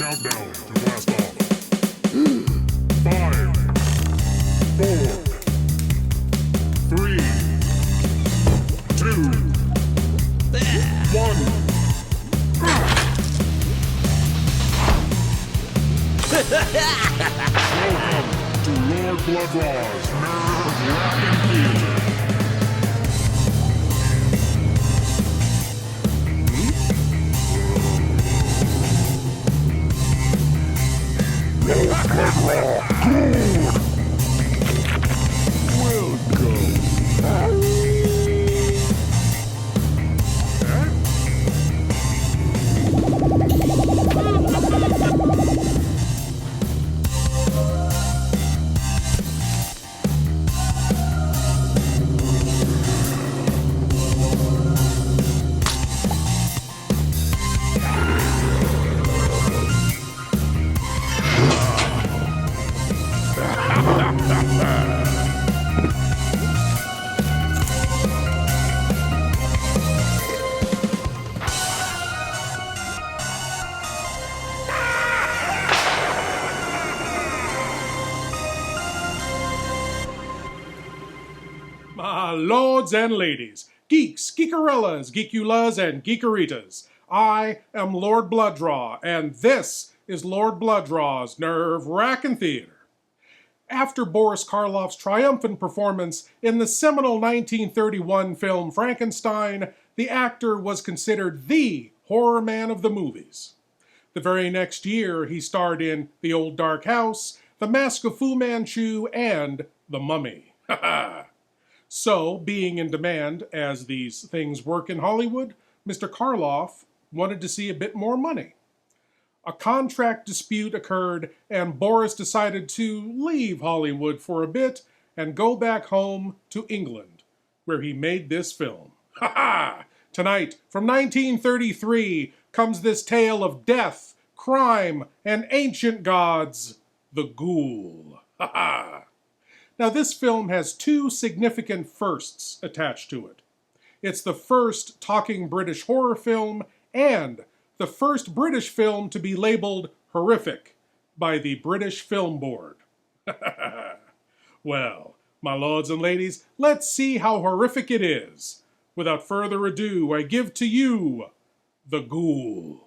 Countdown to blast off. 5, 4, 3, 2, 1. Welcome to Lord Blood-Rah's Wrackin Theater. Lord Blood-Rah, Ghoul! Welcome. Lords and ladies, geeks, geekarellas, geekulas, and geekeritas, I am Lord Blood-Rah, and this is Lord Blood-Rah's Nerve-Wrackin Theater. After Boris Karloff's triumphant performance in the seminal 1931 film Frankenstein, the actor was considered the horror man of the movies. The very next year, he starred in The Old Dark House, The Mask of Fu Manchu, and The Mummy. So, being in demand, as these things work in Hollywood, Mr. Karloff wanted to see a bit more money. A contract dispute occurred, and Boris decided to leave Hollywood for a bit and go back home to England, where he made this film. Tonight, from 1933, comes this tale of death, crime, and ancient gods, the Ghoul. Now, this film has two significant firsts attached to it. It's the first talking British horror film and the first British film to be labeled horrific by the British Film Board. Well, my lords and ladies, let's see how horrific it is. Without further ado, I give to you The Ghoul.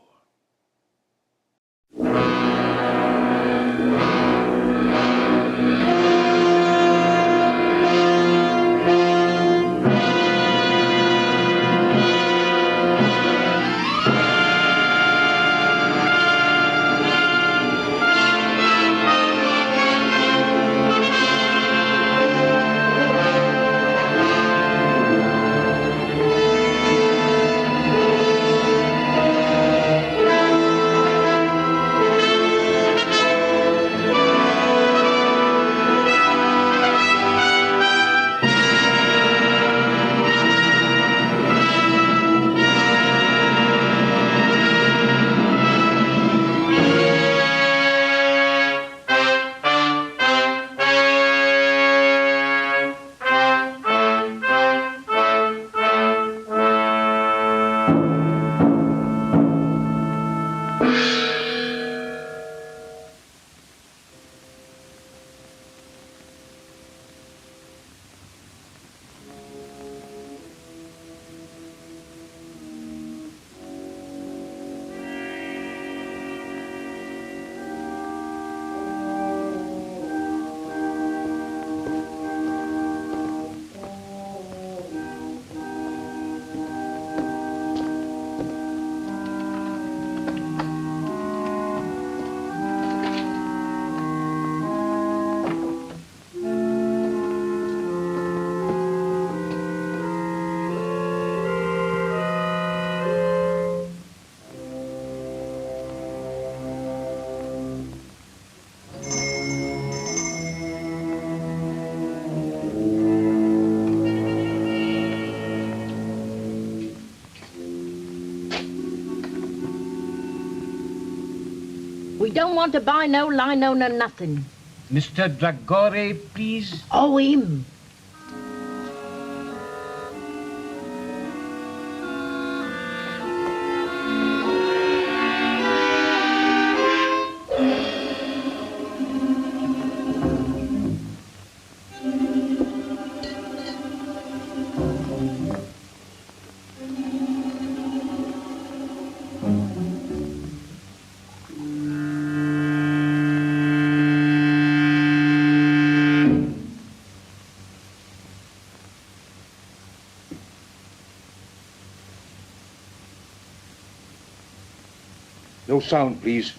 We don't want to buy no lino, no nothing. Mr. Dragore, please. Oh, him. No sound, please.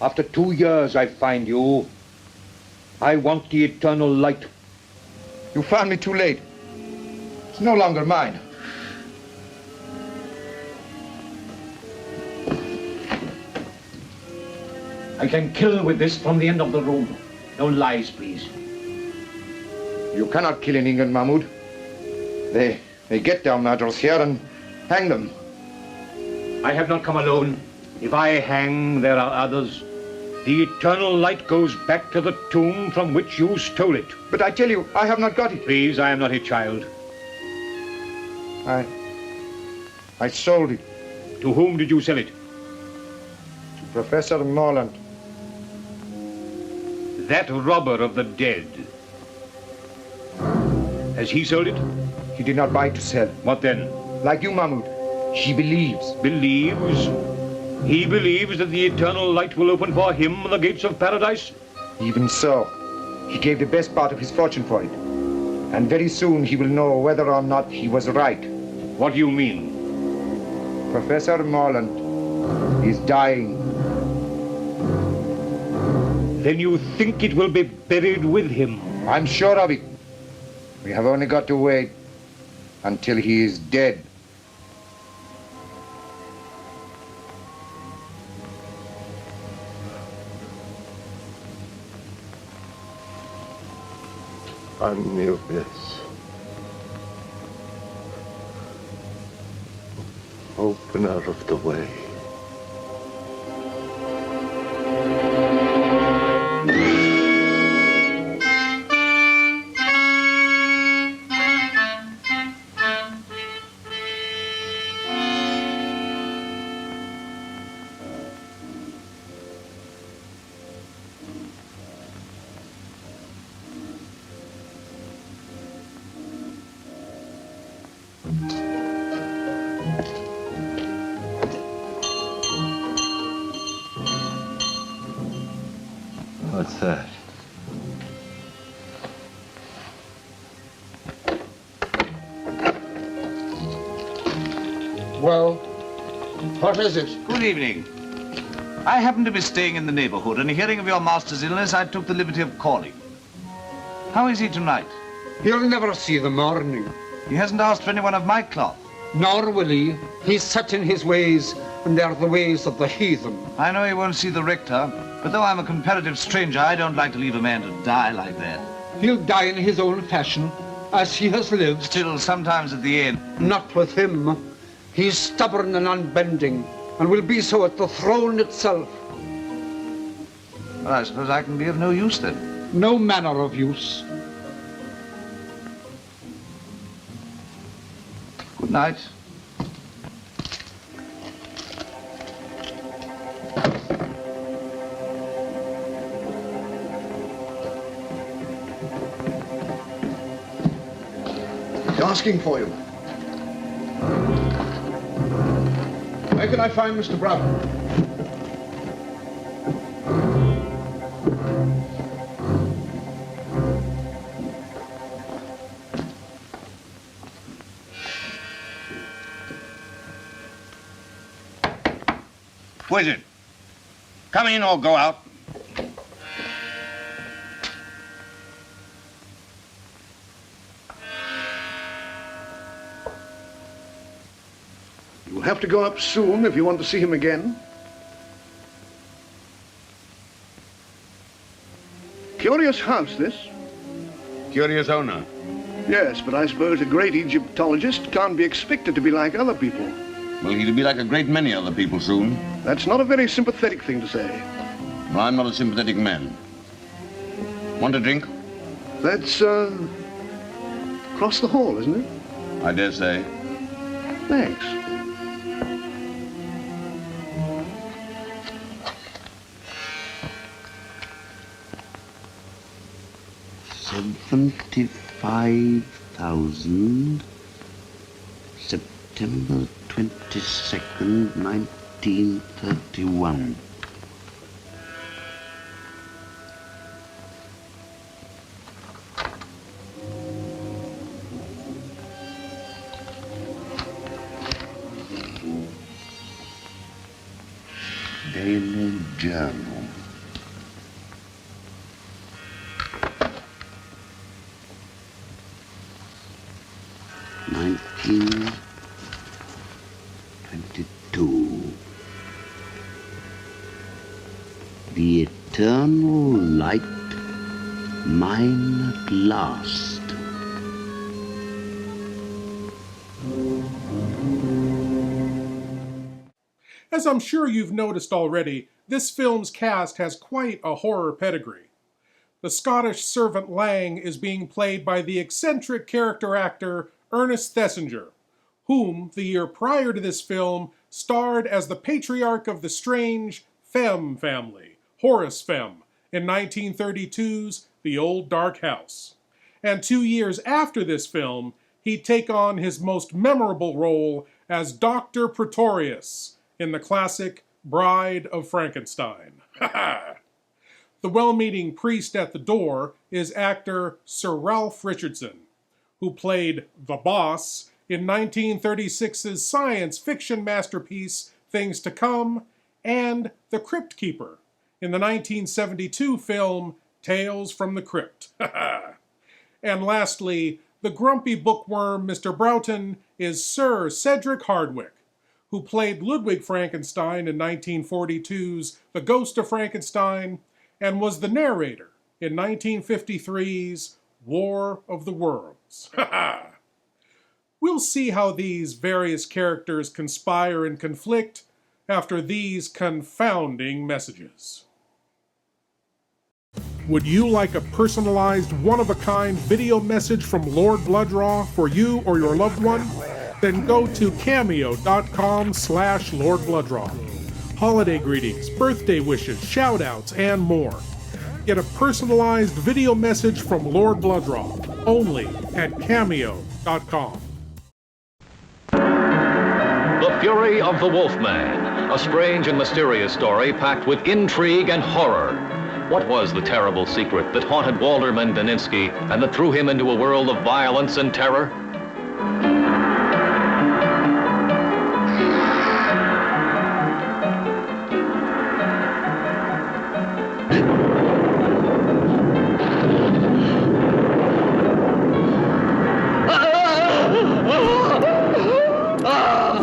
After 2 years I find you. I want the eternal light. You found me too late. It's no longer mine. I can kill with this from the end of the room. No lies, please. You cannot kill in England, Mahmoud. They get their murderers here and hang them. I have not come alone. If I hang, there are others. The eternal light goes back to the tomb from which you stole it. But I tell you, I have not got it. Please, I am not a child. I sold it. To whom did you sell it? To Professor Morland. That robber of the dead. Has he sold it? He did not buy to sell. What then? Like you, Mahmoud. He believes. Believes? He believes that the eternal light will open for him the gates of paradise? Even so, he gave the best part of his fortune for it. And very soon he will know whether or not he was right. What do you mean? Professor Morland is dying. Then you think it will be buried with him? I'm sure of it. We have only got to wait until he is dead. Anubis, opener of the way. What's that? Well, what is it? Good evening. I happen to be staying in the neighborhood, and hearing of your master's illness, I took the liberty of calling. How is he tonight? He'll never see the morning. He hasn't asked for anyone of my cloth. Nor will he. He's set in his ways, and they're the ways of the heathen. I know he won't see the rector, but though I'm a comparative stranger, I don't like to leave a man to die like that. He'll die in his own fashion, as he has lived. Still, sometimes at the end. Not with him. He's stubborn and unbending, and will be so at the throne itself. Well, I suppose I can be of no use then. No manner of use. Good night. Asking for you. Where can I find Mr. Brown? Who is it? Come in or go out. You'll have to go up soon if you want to see him again. Curious house, this. Curious owner. Yes, but I suppose a great Egyptologist can't be expected to be like other people. Well, he'll be like a great many other people soon. That's not a very sympathetic thing to say. Well, I'm not a sympathetic man. Want a drink? That's, across the hall, isn't it? I dare say. Thanks. $75,000, September 22nd, 19... 1931. Daily Journal. Nineteen 22. The eternal light, mine at last. As I'm sure you've noticed already, this film's cast has quite a horror pedigree. The Scottish servant Lang is being played by the eccentric character actor Ernest Thesiger, whom, the year prior to this film, starred as the patriarch of the strange Femme family, Horace Femme, in 1932's The Old Dark House. And 2 years after this film, he'd take on his most memorable role as Dr. Pretorius in the classic Bride of Frankenstein. The well-meaning priest at the door is actor Sir Ralph Richardson, who played the boss in 1936's science fiction masterpiece Things to Come, and the Crypt Keeper in the 1972 film Tales from the Crypt. And lastly, the grumpy bookworm Mr. Broughton is Sir Cedric Hardwicke, who played Ludwig Frankenstein in 1942's The Ghost of Frankenstein, and was the narrator in 1953's War of the Worlds. We'll see how these various characters conspire and conflict after these confounding messages. Would you like a personalized, one-of-a-kind video message from Lord Blood-Rah for you or your loved one? Then go to cameo.com/Lord Blood-Rah. Holiday greetings, birthday wishes, shout-outs, and more. Get a personalized video message from Lord Blood-Rah, only at cameo.com. The Fury of the Wolfman, a strange and mysterious story packed with intrigue and horror. What was the terrible secret that haunted Waldemar Daninsky and that threw him into a world of violence and terror?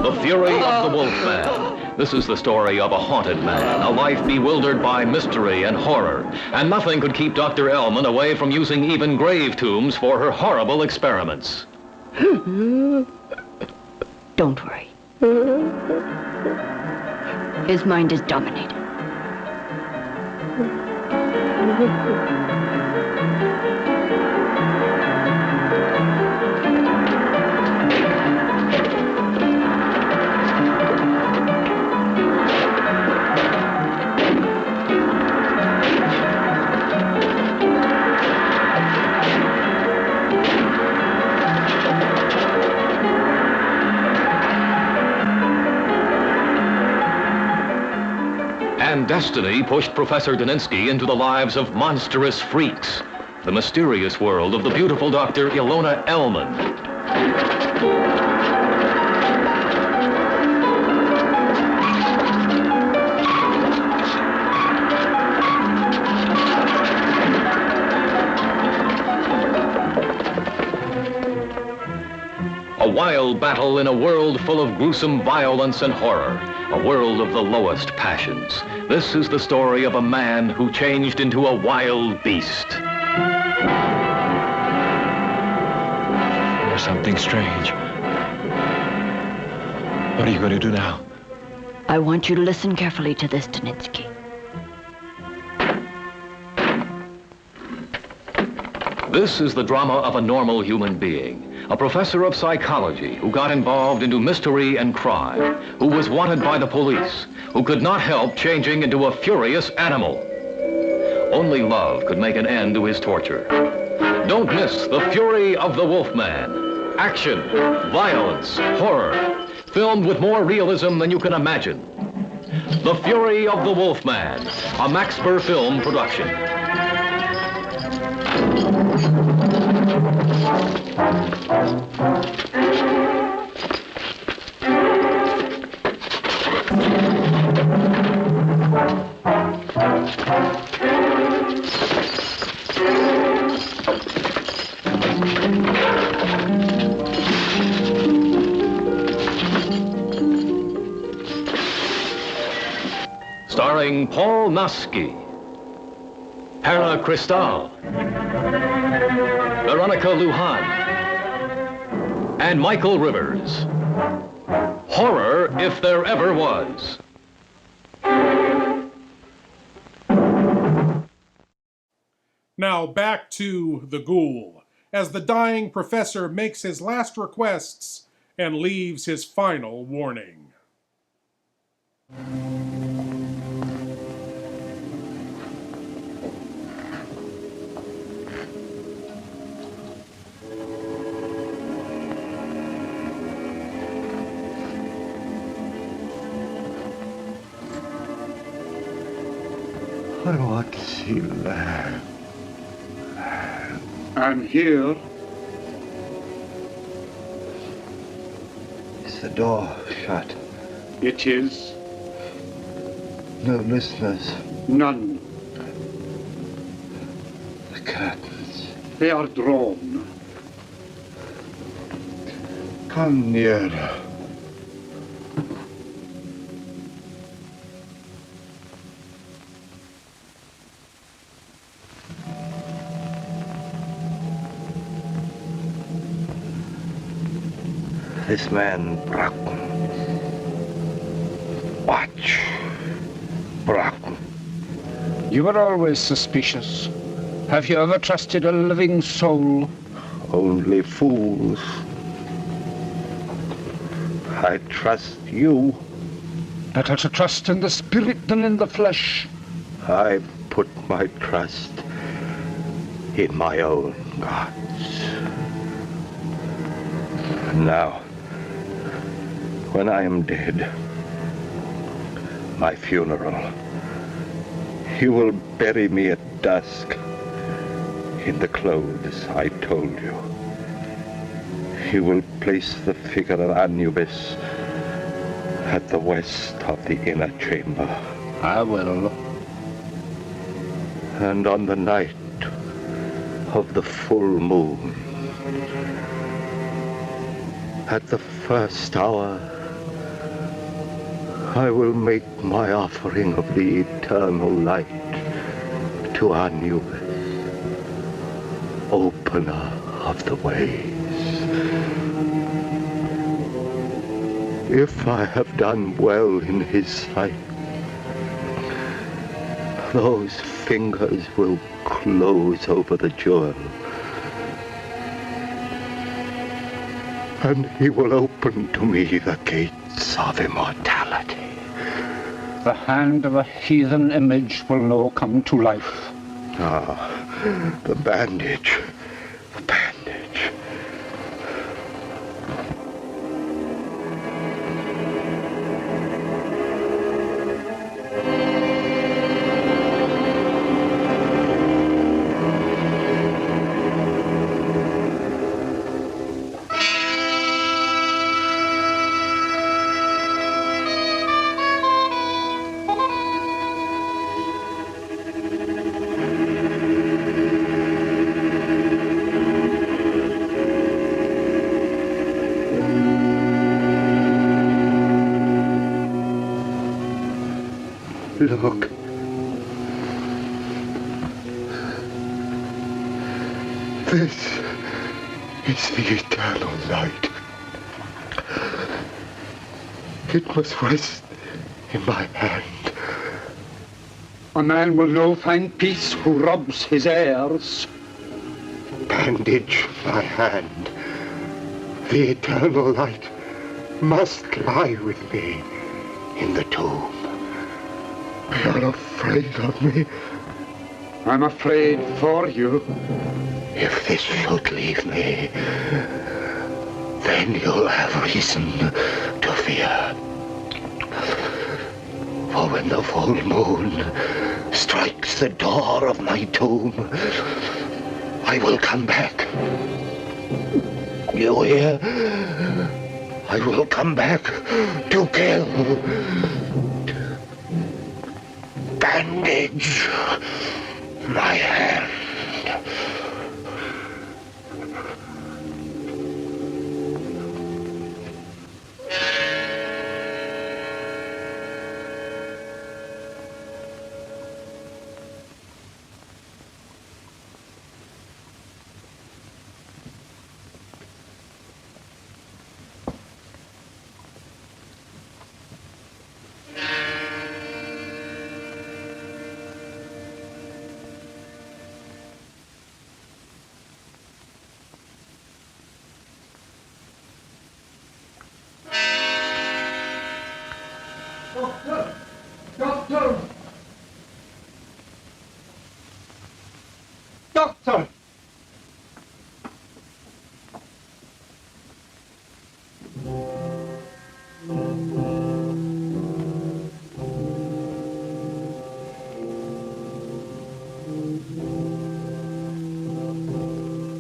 The Fury of the Wolfman. This is the story of a haunted man, a life bewildered by mystery and horror. And nothing could keep Dr. Ellman away from using even grave tombs for her horrible experiments. Don't worry. His mind is dominated. And destiny pushed Professor Daninsky into the lives of monstrous freaks, the mysterious world of the beautiful Dr. Ilona Ellman. A wild battle in a world full of gruesome violence and horror, a world of the lowest passions. This is the story of a man who changed into a wild beast. There's something strange. What are you going to do now? I want you to listen carefully to this, Daninsky. This is the drama of a normal human being, a professor of psychology who got involved into mystery and crime, who was wanted by the police, who could not help changing into a furious animal. Only love could make an end to his torture. Don't miss The Fury of the Wolfman. Action, violence, horror, filmed with more realism than you can imagine. The Fury of the Wolfman, a Max Spur film production. Starring Paul Naski, Hera Cristal, Veronica Lujan, and Michael Rivers. Horror if there ever was. Now back to the Ghoul, as the dying professor makes his last requests and leaves his final warning. I want to see land. I'm here. Is the door shut? It is. No listeners. None. The curtains. They are drawn. Come nearer. This man, Wrackin. Watch. Wrackin. You were always suspicious. Have you ever trusted a living soul? Only fools. I trust you. Better to trust in the spirit than in the flesh. I put my trust in my own gods. And now, when I am dead, my funeral, you will bury me at dusk in the clothes I told you. You will place the figure of Anubis at the west of the inner chamber. I will. And on the night of the full moon, at the first hour, I will make my offering of the eternal light to Anubis, opener of the ways. If I have done well in his sight, those fingers will close over the jewel, and he will open to me the gates of immortality. The hand of a heathen image will now come to life. Ah, the bandage. The bandage. Look. This is the eternal light. It must rest in my hand. A man will now find peace who robs his heirs. Bandage my hand. The eternal light must lie with me in the tomb. You're afraid of me? I'm afraid for you. If this should leave me, then you'll have reason to fear. For when the full moon strikes the door of my tomb, I will come back. You hear? I will come back to kill. Bandage my hand. Doctor! Doctor! Doctor!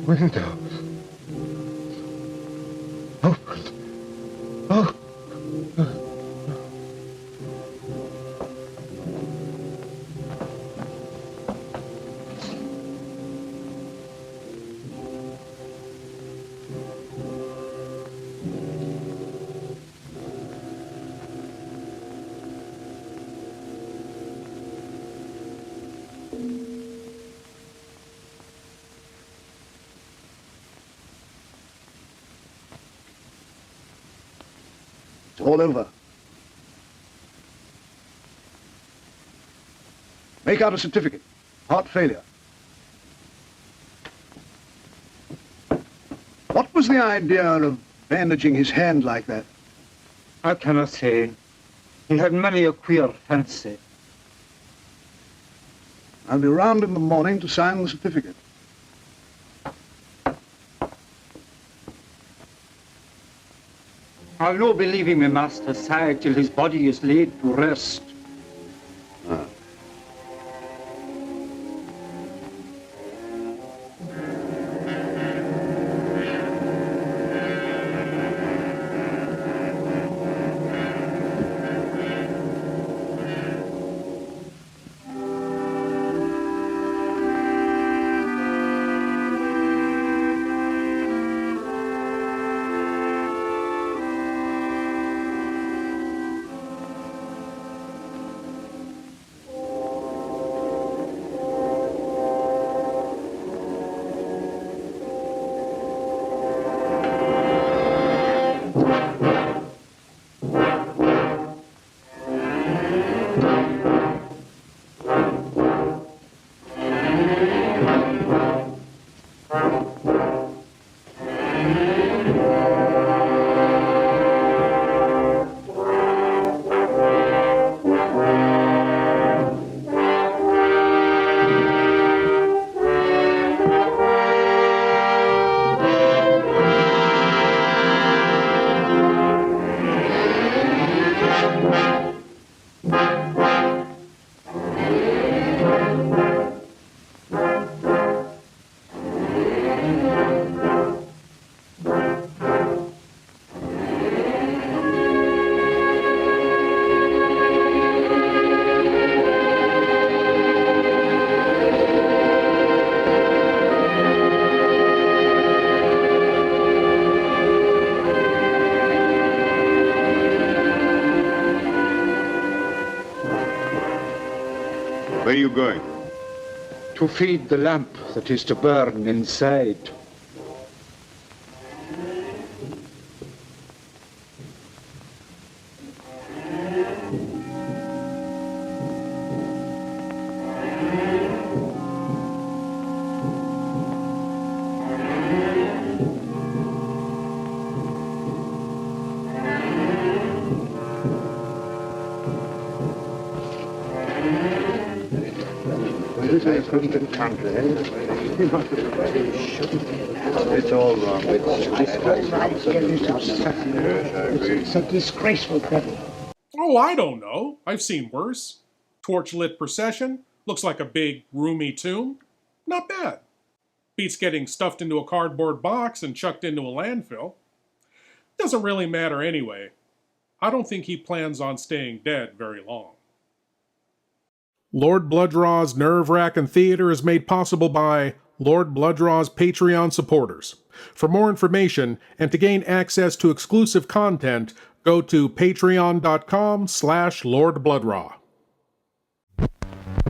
Window. Open. Oh. It's all over. Make out a certificate. Heart failure. What was the idea of bandaging his hand like that? I cannot say. He had many a queer fancy. I'll be round in the morning to sign the certificate. I'll no be leaving my master's side till his body is laid to rest. Where are you going? To feed the lamp that is to burn inside. It's all wrong. It's a disgraceful trouble. I Oh, I don't know. I've seen worse. Torch-lit procession. Looks like a big, roomy tomb. Not bad. Beats getting stuffed into a cardboard box and chucked into a landfill. Doesn't really matter anyway. I don't think he plans on staying dead very long. Lord Blood-Rah's Nerve-Wrackin' Theater is made possible by Lord Blood-Rah's Patreon supporters. For more information and to gain access to exclusive content, go to patreon.com/Lord Blood-Rah.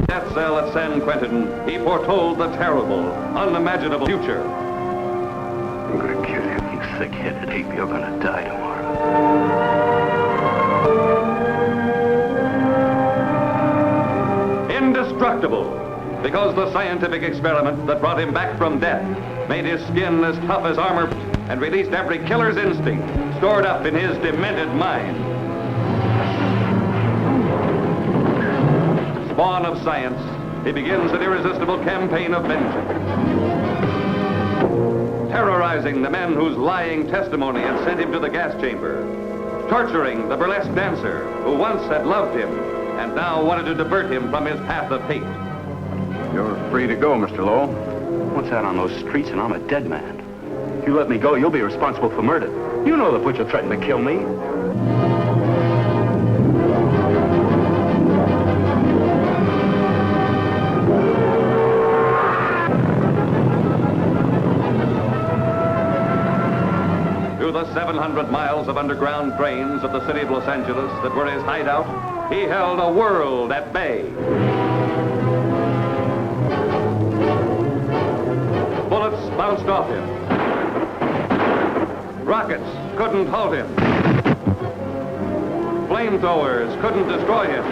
Death cell at San Quentin, he foretold the terrible, unimaginable future. I'm gonna kill you, you thick-headed ape. You're gonna die tomorrow. Indestructible, because the scientific experiment that brought him back from death made his skin as tough as armor and released every killer's instinct stored up in his demented mind. Spawn of science, he begins an irresistible campaign of vengeance, terrorizing the men whose lying testimony had sent him to the gas chamber, torturing the burlesque dancer who once had loved him and now wanted to divert him from his path of hate. You're free to go, Mr. Lowell. Once out on those streets and I'm a dead man. If you let me go, you'll be responsible for murder. You know the butcher threatened to kill me. Through the 700 miles of underground drains of the city of Los Angeles that were his hideout, he held a world at bay. Bullets bounced off him. Rockets couldn't halt him. Flamethrowers couldn't destroy him.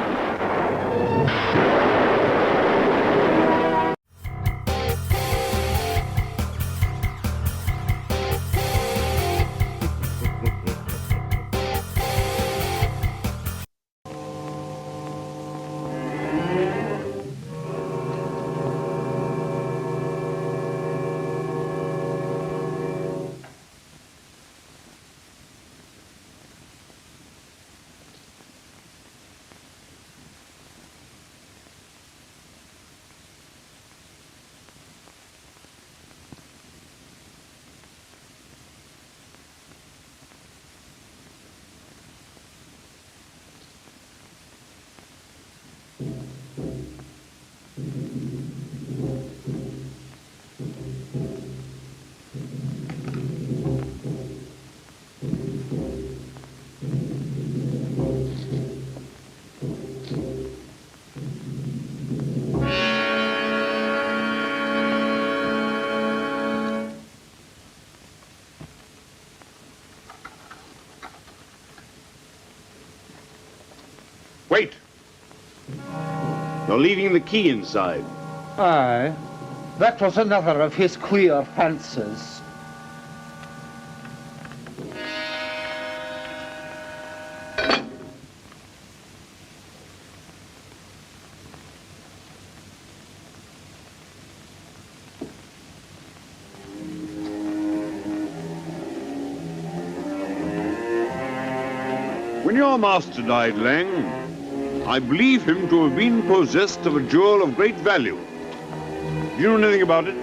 Wait! You're leaving the key inside. Aye, that was another of his queer fancies. When your master died, Lang, I believe him to have been possessed of a jewel of great value. Do you know anything about it?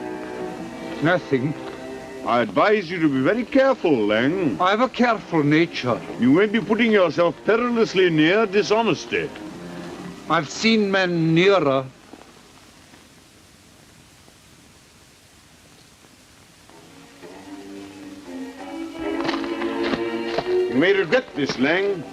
Nothing. I advise you to be very careful, Lang. I have a careful nature. You may be putting yourself perilously near dishonesty. I've seen men nearer. You may regret this, Lang.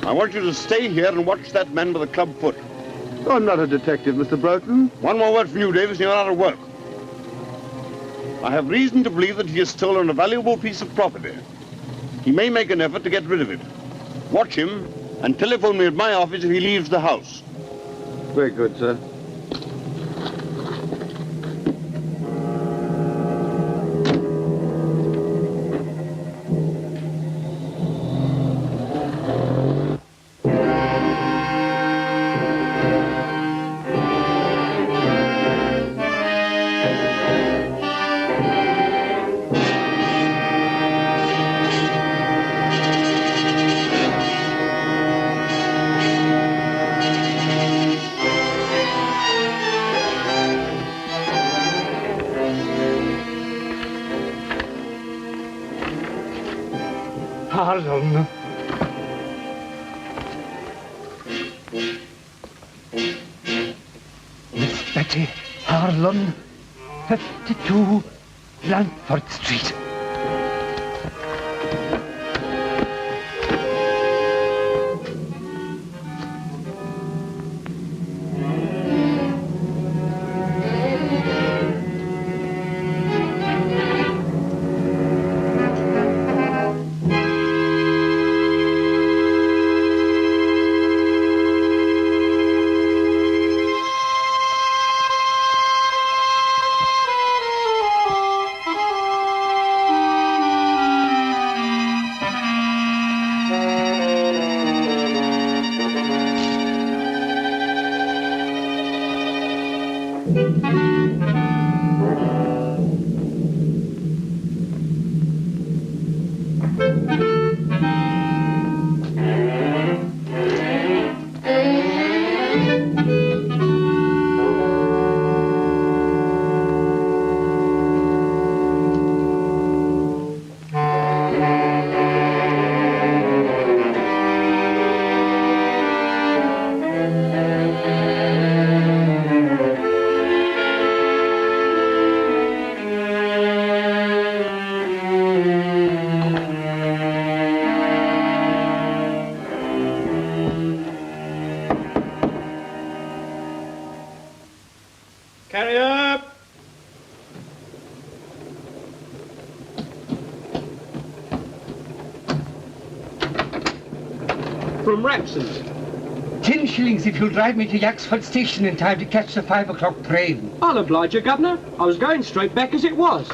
I want you to stay here and watch that man with the club foot. I'm not a detective, Mr. Broughton. One more word from you, Davis, and you're out of work. I have reason to believe that he has stolen a valuable piece of property. He may make an effort to get rid of it. Watch him and telephone me at my office if he leaves the house. Very good, sir. Pardon. Miss Betty Harlan, 52 Lanford Street. Carry up! From Wrackin. 10 shillings if you'll drive me to Yaxford Station in time to catch the 5 o'clock train. I'll oblige you, Governor. I was going straight back as it was.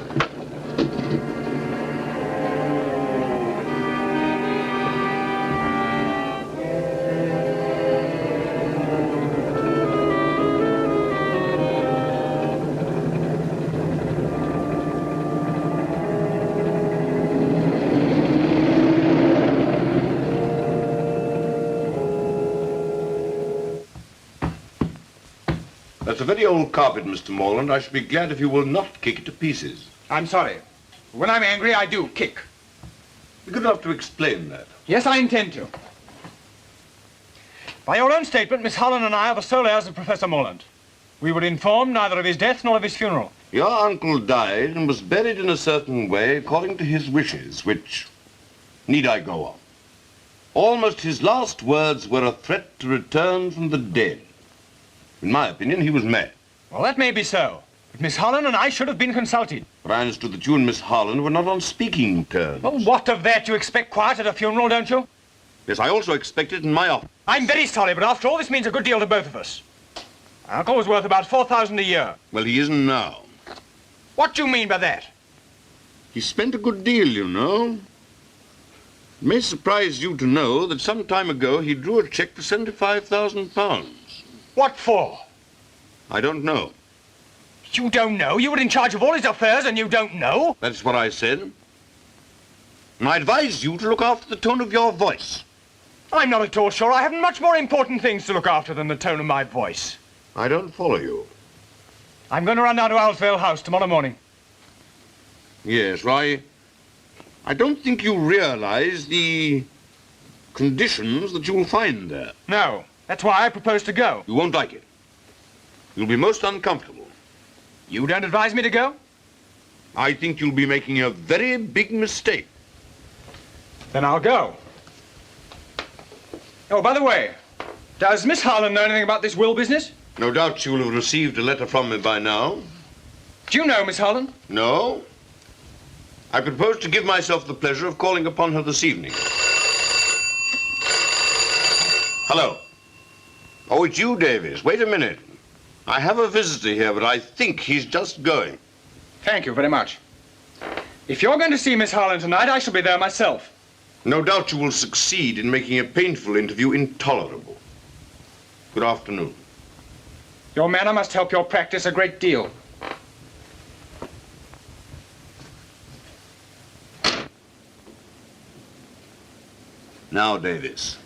That's a very old carpet, Mr. Morland. I should be glad if you will not kick it to pieces. I'm sorry. When I'm angry, I do kick. Be good enough to explain that. Yes, I intend to. By your own statement, Miss Holland and I are the sole heirs of Professor Morland. We were informed neither of his death nor of his funeral. Your uncle died and was buried in a certain way according to his wishes, which... need I go on? Almost his last words were a threat to return from the dead. In my opinion, he was mad. Well, that may be so. But Miss Holland and I should have been consulted. But I understood that you and Miss Holland were not on speaking terms. Well, what of that? You expect quiet at a funeral, don't you? Yes, I also expect it in my office. I'm very sorry, but after all, this means a good deal to both of us. My uncle was worth about $4,000 a year. Well, he isn't now. What do you mean by that? He spent a good deal, you know. It may surprise you to know that some time ago he drew a cheque for £75,000. What for? I don't know. You don't know? You were in charge of all his affairs and you don't know? That's what I said. And I advise you to look after the tone of your voice. I'm not at all sure. I have much more important things to look after than the tone of my voice. I don't follow you. I'm going to run down to Owlsvale House tomorrow morning. Yes, I don't think you realize the conditions that you will find there. No. That's why I propose to go. You won't like it. You'll be most uncomfortable. You don't advise me to go? I think you'll be making a very big mistake. Then I'll go. Oh, by the way, does Miss Harlan know anything about this will business? No doubt she will have received a letter from me by now. Do you know, Miss Harlan? No. I propose to give myself the pleasure of calling upon her this evening. Hello. Oh, it's you, Davies. Wait a minute. I have a visitor here, but I think he's just going. Thank you very much. If you're going to see Miss Harlan tonight, I shall be there myself. No doubt you will succeed in making a painful interview intolerable. Good afternoon. Your manner must help your practice a great deal. Now, Davies.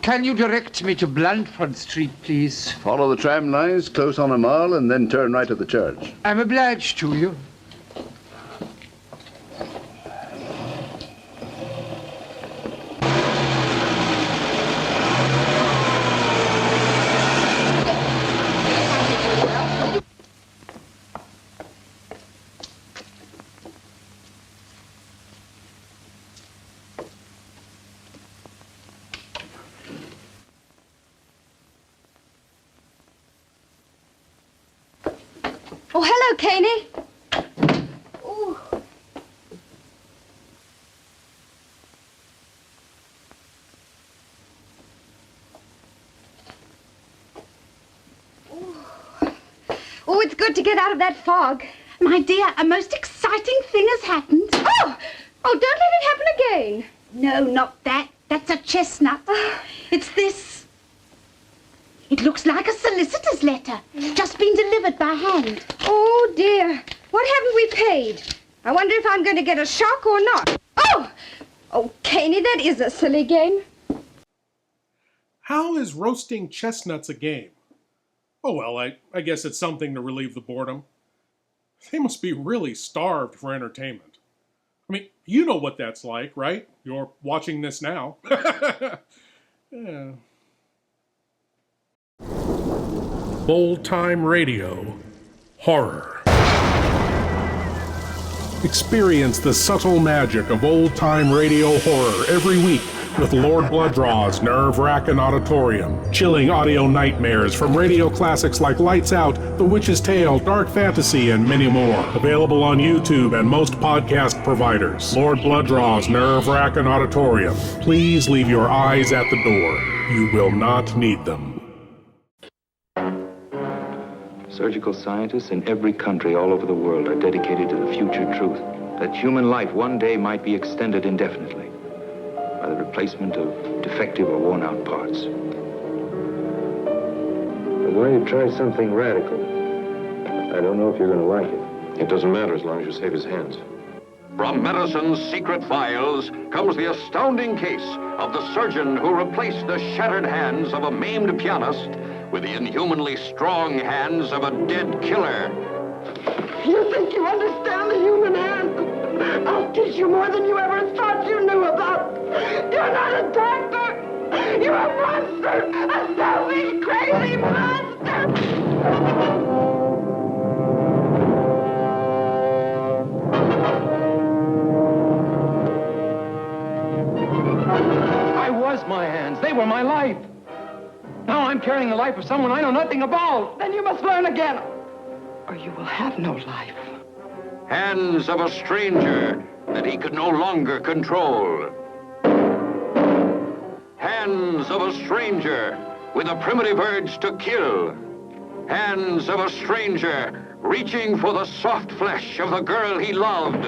Can you direct me to Blandford Street, please? Follow the tram lines close on a mile and then turn right at the church. I'm obliged to you. Oh, hello, Caney. Ooh. Oh, it's good to get out of that fog. My dear, a most exciting thing has happened. Oh, don't let it happen again. No, not that. That's a chestnut. It's this. It looks like a solicitor's letter, just been delivered by hand. Oh, dear. What haven't we paid? I wonder if I'm going to get a shock or not. Oh, Caney, that is a silly game. How is roasting chestnuts a game? Oh, well, I guess it's something to relieve the boredom. They must be really starved for entertainment. I mean, you know what that's like, right? You're watching this now. Yeah. Old-time radio horror. Experience the subtle magic of old-time radio horror every week with Lord Blood-Rah's nerve-wracking auditorium, chilling audio nightmares from radio classics like Lights Out, The Witch's Tale, Dark Fantasy, and many more. Available on YouTube and most podcast providers. Lord Blood-Rah's nerve-wracking auditorium. Please leave your eyes at the door. You will not need them. Surgical scientists in every country all over the world are dedicated to the future truth that human life one day might be extended indefinitely by the replacement of defective or worn-out parts. I'm going to try something radical. I don't know if you're going to like it. It doesn't matter as long as you save his hands. From medicine's secret files comes the astounding case of the surgeon who replaced the shattered hands of a maimed pianist with the inhumanly strong hands of a dead killer. You think you understand the human hand? I'll teach you more than you ever thought you knew about. You're not a doctor. You're a monster. A selfish, crazy monster. I was my hands. They were my life. Now I'm carrying the life of someone I know nothing about. Then you must learn again, or you will have no life. Hands of a stranger that he could no longer control. Hands of a stranger with a primitive urge to kill. Hands of a stranger reaching for the soft flesh of the girl he loved.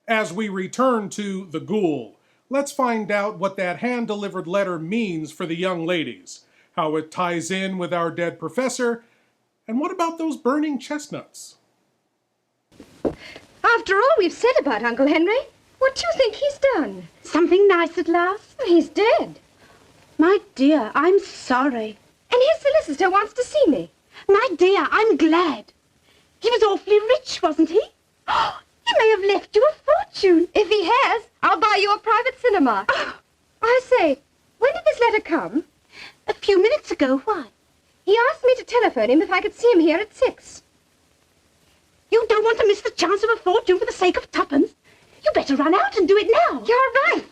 As we return to the Ghoul, let's find out what that hand-delivered letter means for the young ladies, how it ties in with our dead professor, and what about those burning chestnuts? After all we've said about Uncle Henry, what do you think he's done? Something nice at last? He's dead. My dear, I'm sorry. And his solicitor wants to see me. My dear, I'm glad. He was awfully rich, wasn't he? Oh, he He may have left you a fortune. If he has, I'll buy you a private cinema. Oh. I say, when did this letter come? A few minutes ago. Why? He asked me to telephone him if I could see him here at 6. You don't want to miss the chance of a fortune for the sake of tuppence. You better run out and do it now. You're right.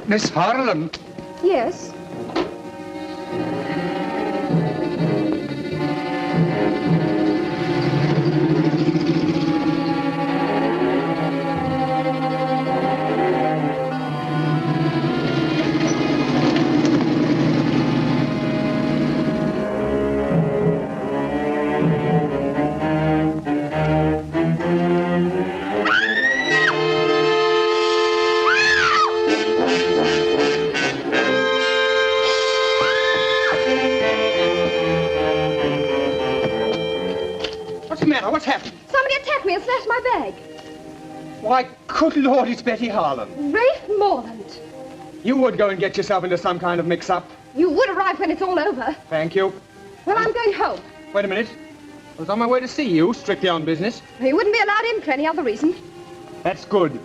Miss Harlan. Yes? What's happened? Somebody attacked me and snatched my bag. Why, good Lord, it's Betty Harlan. Rafe Morland. You would go and get yourself into some kind of mix-up. You would arrive when it's all over. Thank you. Well, I'm going home. Wait a minute. I was on my way to see you, strictly on business. You wouldn't be allowed in for any other reason. That's good.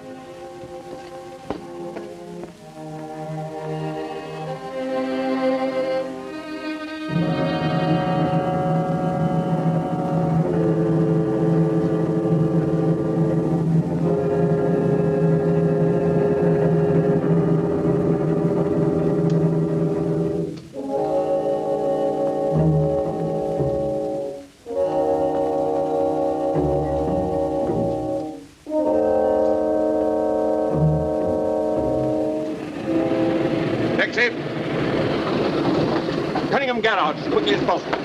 Garage as quickly as possible.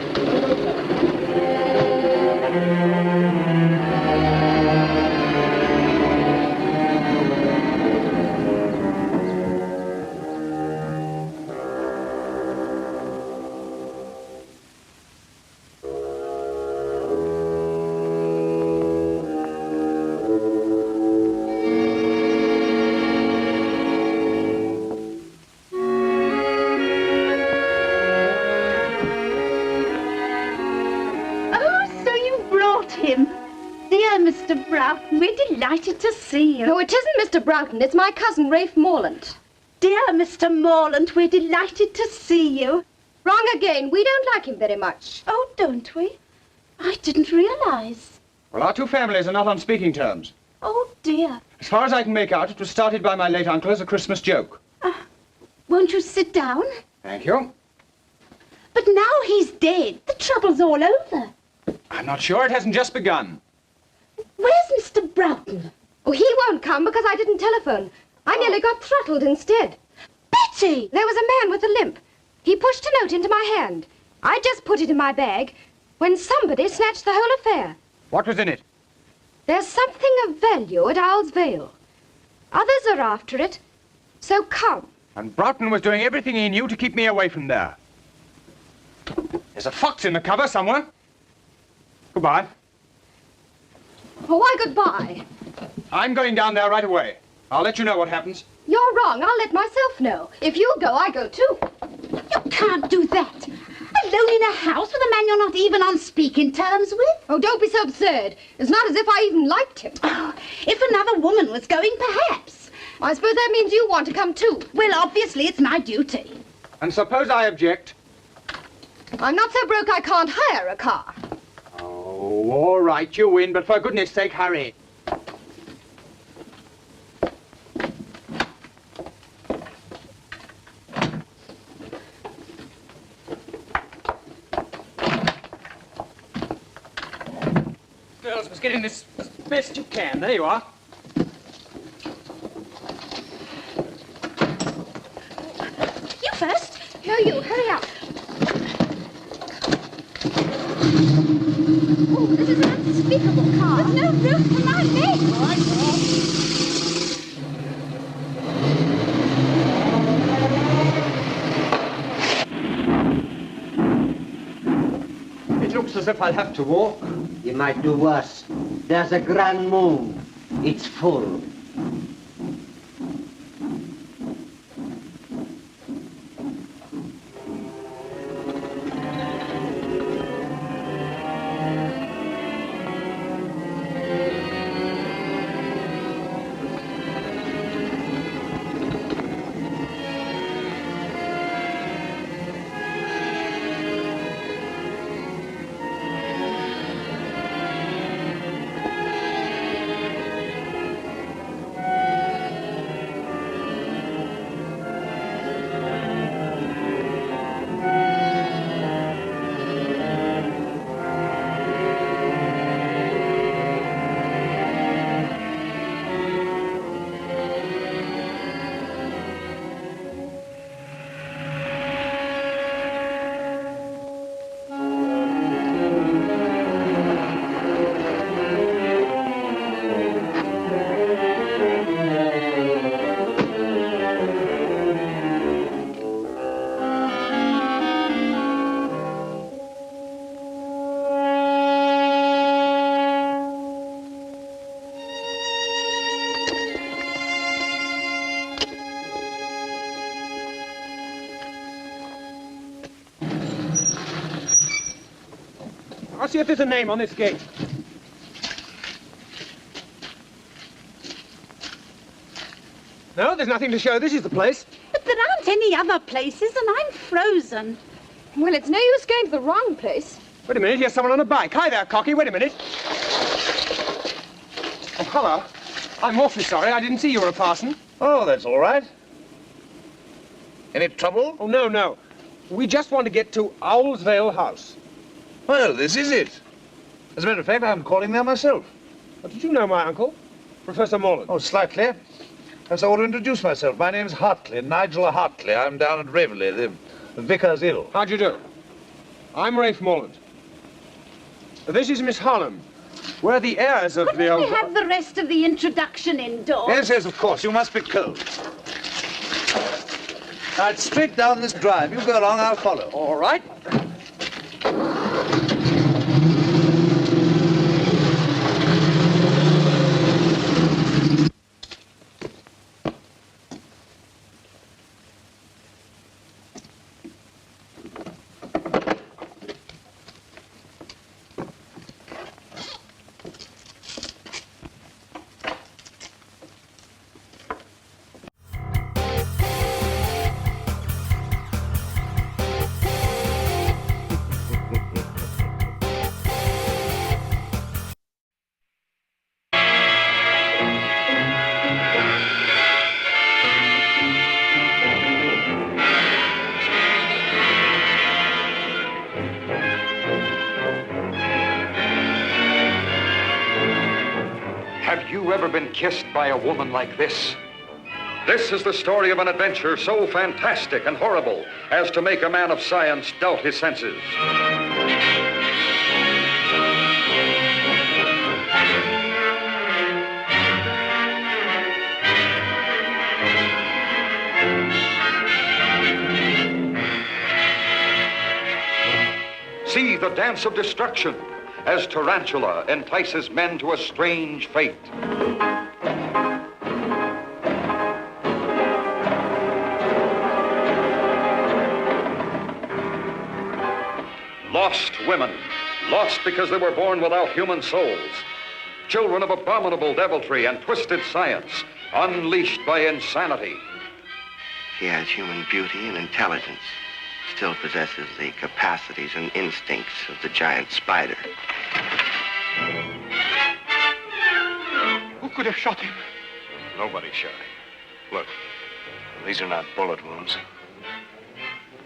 We're delighted to see you. No, it isn't Mr. Broughton. It's my cousin, Rafe Morland. Dear Mr. Morland, we're delighted to see you. Wrong again. We don't like him very much. Oh, don't we? I didn't realize. Well, our two families are not on speaking terms. Oh, dear. As far as I can make out, it was started by my late uncle as a Christmas joke. Won't you sit down? Thank you. But now he's dead. The trouble's all over. I'm not sure. It hasn't just begun. Where's Mr. Broughton? Oh, he won't come because I didn't telephone. I nearly got throttled instead. Betty! There was a man with a limp. He pushed a note into my hand. I just put it in my bag when somebody snatched the whole affair. What was in it? There's something of value at Owl's Vale. Others are after it. So come. And Broughton was doing everything he knew to keep me away from there. There's a fox in the cover somewhere. Goodbye. Oh, why goodbye? I'm going down there right away. I'll let you know what happens. You're wrong. I'll let myself know. If you go, I go too. You can't do that. Alone in a house with a man you're not even on speaking terms with? Oh, don't be so absurd. It's not as if I even liked him. Oh, if another woman was going, perhaps. I suppose that means you want to come too. Well, obviously, it's my duty. And suppose I object? I'm not so broke I can't hire a car. Oh, all right, you win, but for goodness sake, hurry. Girls must get in this as best you can. There you are. You first. No, you. Hurry up. Oh, this is an unspeakable car. There's no roof for my leg. All right, It looks as if I'll have to walk. You might do worse. There's a grand moon. It's full. I'll see if there's a name on this gate. No, there's nothing to show. This is the place. But there aren't any other places, and I'm frozen. Well, it's no use going to the wrong place. Wait a minute, here's someone on a bike. Hi there, Cocky. Wait a minute. Oh, hello. I'm awfully sorry. I didn't see you were a parson. Oh, that's all right. Any trouble? Oh, no, no. We just want to get to Owlsvale House. Well, this is it. As a matter of fact, I'm calling there myself. What, did you know my uncle, Professor Morland? Oh, slightly. Perhaps I ought to introduce myself. My name's Hartley, Nigel Hartley. I'm down at Raveley. The vicar's ill. How'd you do? I'm Rafe Morland. This is Miss Harlem. We're the heirs of the old... Couldn't we have the rest of the introduction indoors? Yes, yes, of course. You must be cold. Now, it's straight down this drive. You go along, I'll follow. All right. Have you ever been kissed by a woman like this? This is the story of an adventure so fantastic and horrible as to make a man of science doubt his senses. See the dance of destruction as Tarantula entices men to a strange fate. Lost women, lost because they were born without human souls. Children of abominable deviltry and twisted science, unleashed by insanity. He has human beauty and intelligence, still possesses the capacities and instincts of the giant spider. Who could have shot him? Nobody shot him. Look, these are not bullet wounds.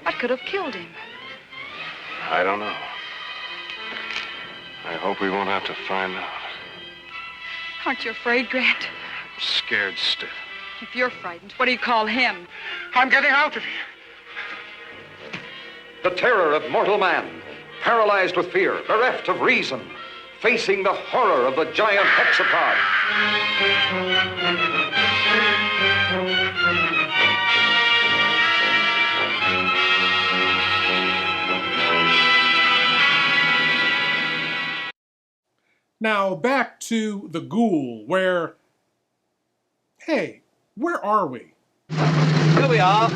What could have killed him? I don't know. I hope we won't have to find out. Aren't you afraid, Grant? I'm scared stiff. If you're frightened, what do you call him? I'm getting out of here. The terror of mortal man, paralyzed with fear, bereft of reason, facing the horror of the giant hexapod. Now, back to the Ghoul, where... Hey, where are we? Here we are.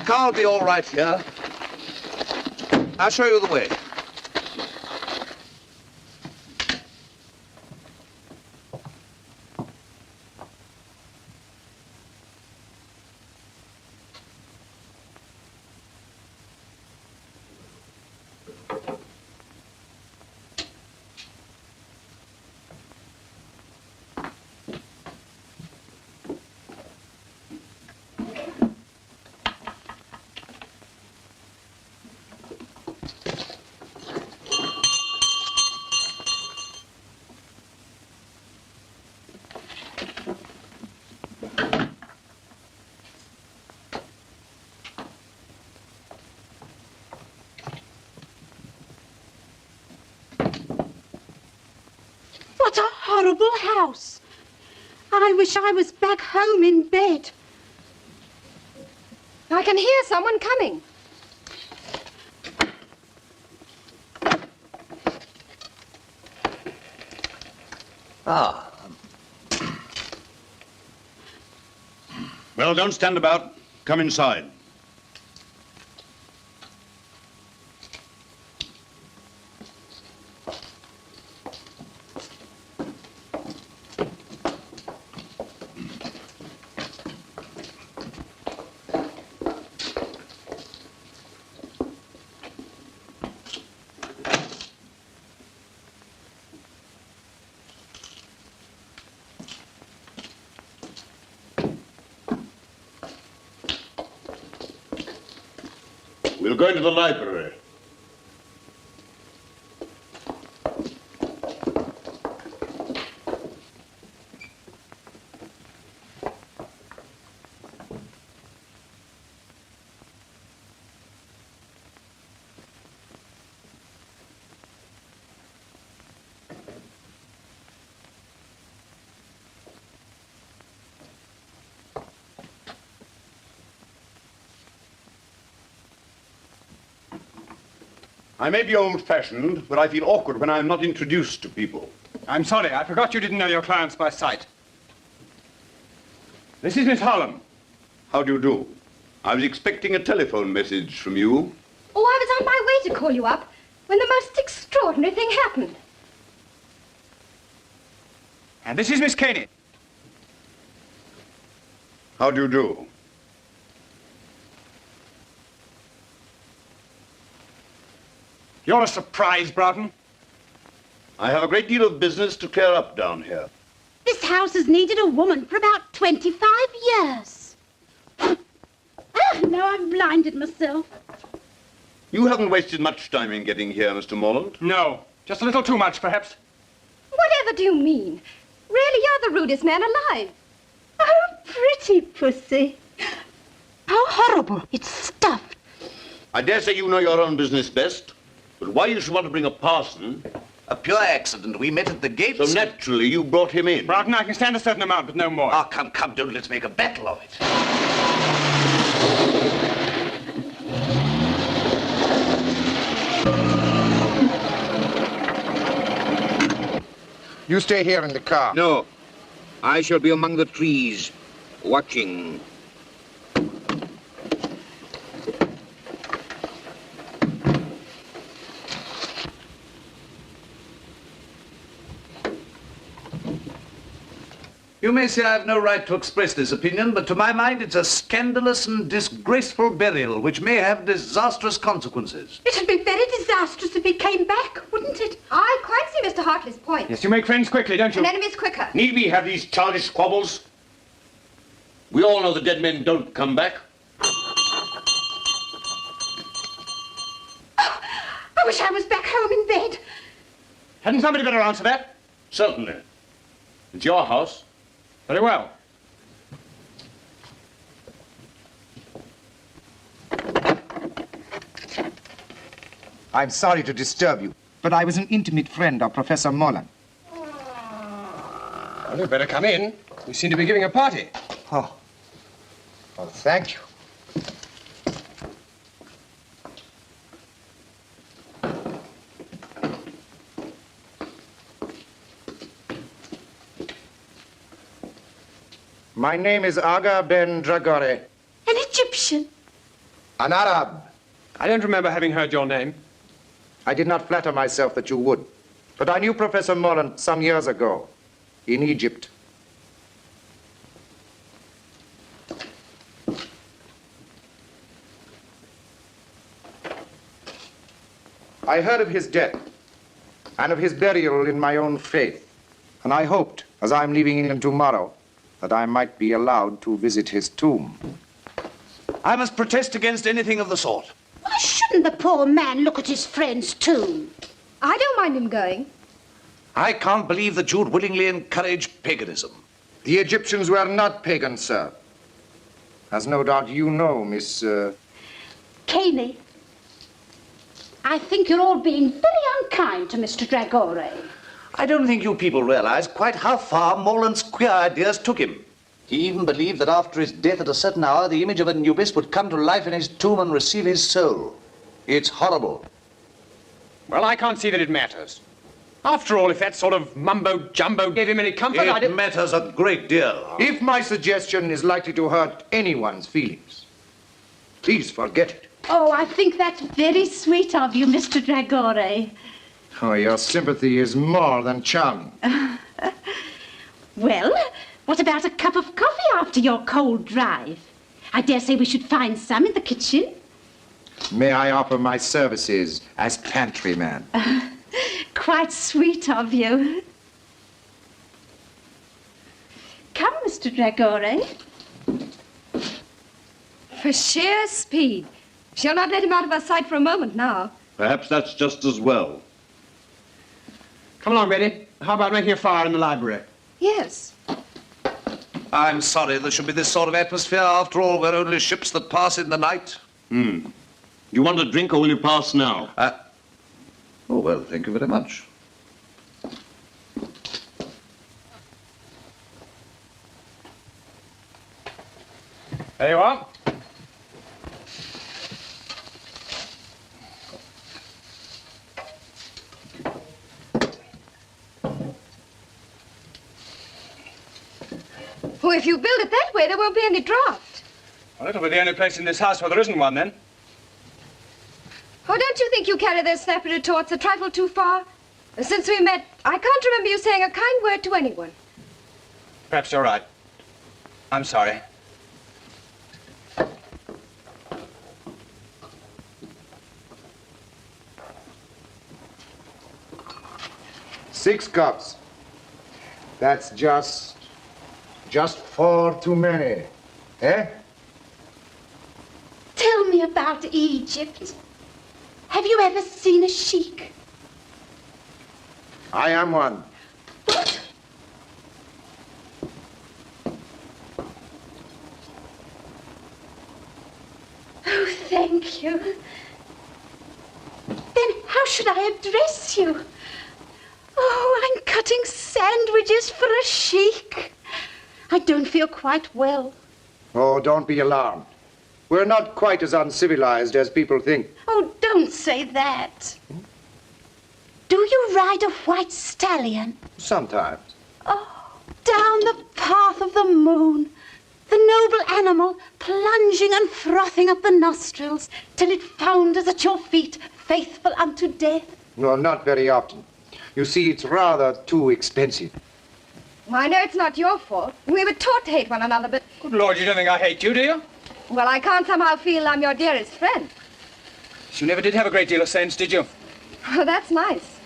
Car will be all right here. I'll show you the way. What a horrible house. I wish I was back home in bed. I can hear someone coming. Ah. Well, don't stand about. Come inside. We'll go into the library. I may be old-fashioned, but I feel awkward when I'm not introduced to people. I'm sorry, I forgot you didn't know your clients by sight. This is Miss Holland. How do you do? I was expecting a telephone message from you. Oh, I was on my way to call you up when the most extraordinary thing happened. And this is Miss Caney. How do you do? You're a surprise, Broughton. I have a great deal of business to clear up down here. This house has needed a woman for about 25 years. Now I've blinded myself. You haven't wasted much time in getting here, Mr. Morland. No, just a little too much, perhaps. Whatever do you mean? Really, you're the rudest man alive. Oh, pretty pussy. How horrible. It's stuffed. I dare say you know your own business best, but why you should want to bring a parson A pure accident. We met at the gates. So naturally, you brought him in. Broughton, I can stand a certain amount, but no more. Oh, come, don't let's make a battle of it. You stay here in the car. No. I shall be among the trees, watching. You may say I have no right to express this opinion, but to my mind it's a scandalous and disgraceful burial which may have disastrous consequences. It would be very disastrous if he came back, wouldn't it? I quite see Mr. Hartley's point. Yes, you make friends quickly, don't you? And enemies quicker. Need we have these childish squabbles? We all know the dead men don't come back. Oh, I wish I was back home in bed. Hadn't somebody better answer that? Certainly. It's your house. Very well. I'm sorry to disturb you, but I was an intimate friend of Professor Mullen. Well, you'd better come in. We seem to be giving a party. Oh. Well, thank you. My name is Aga Ben Dragore. An Egyptian? An Arab. I don't remember having heard your name. I did not flatter myself that you would. But I knew Professor Mullen some years ago, in Egypt. I heard of his death and of his burial in my own faith. And I hoped, as I'm leaving England tomorrow, that I might be allowed to visit his tomb. I must protest against anything of the sort. Why shouldn't the poor man look at his friend's tomb? I don't mind him going. I can't believe that you'd willingly encourage paganism. The Egyptians were not pagans, sir. As no doubt you know, Miss... Caney, I think you're all being very unkind to Mr. Dragore. I don't think you people realize quite how far Morland's queer ideas took him. He even believed that after his death at a certain hour, the image of Anubis would come to life in his tomb and receive his soul. It's horrible. Well, I can't see that it matters. After all, if that sort of mumbo-jumbo gave him any comfort, It matters a great deal. If my suggestion is likely to hurt anyone's feelings, please forget it. Oh, I think that's very sweet of you, Mr. Dragore. Oh, your sympathy is more than charming. Well, what about a cup of coffee after your cold drive? I dare say we should find some in the kitchen. May I offer my services as pantryman? Quite sweet of you. Come, Mr. Dragore. For sheer speed. She'll not let him out of her sight for a moment now. Perhaps that's just as well. Come along, Betty. How about making a fire in the library? Yes. I'm sorry there should be this sort of atmosphere. After all, we're only ships that pass in the night. You want a drink or will you pass now? Oh, well, thank you very much. There you are. Oh, if you build it that way, there won't be any draft. Well, it'll be the only place in this house where there isn't one, then. Oh, don't you think you carry those snappy retorts a trifle too far? Since we met, I can't remember you saying a kind word to anyone. Perhaps you're right. I'm sorry. 6 cups. That's just 4 too many. Eh? Tell me about Egypt. Have you ever seen a sheik? I am one. What? Oh, thank you. Then how should I address you? Oh, I'm cutting sandwiches for a sheik. I don't feel quite well. Oh, don't be alarmed. We're not quite as uncivilized as people think. Oh, don't say that. Do you ride a white stallion? Sometimes. Oh, down the path of the moon. The noble animal plunging and frothing up the nostrils till it founders at your feet, faithful unto death. No, not very often. You see, it's rather too expensive. Well, I know it's not your fault. We were taught to hate one another, but... Good Lord, you don't think I hate you, do you? Well, I can't somehow feel I'm your dearest friend. You never did have a great deal of sense, did you? Oh, that's nice.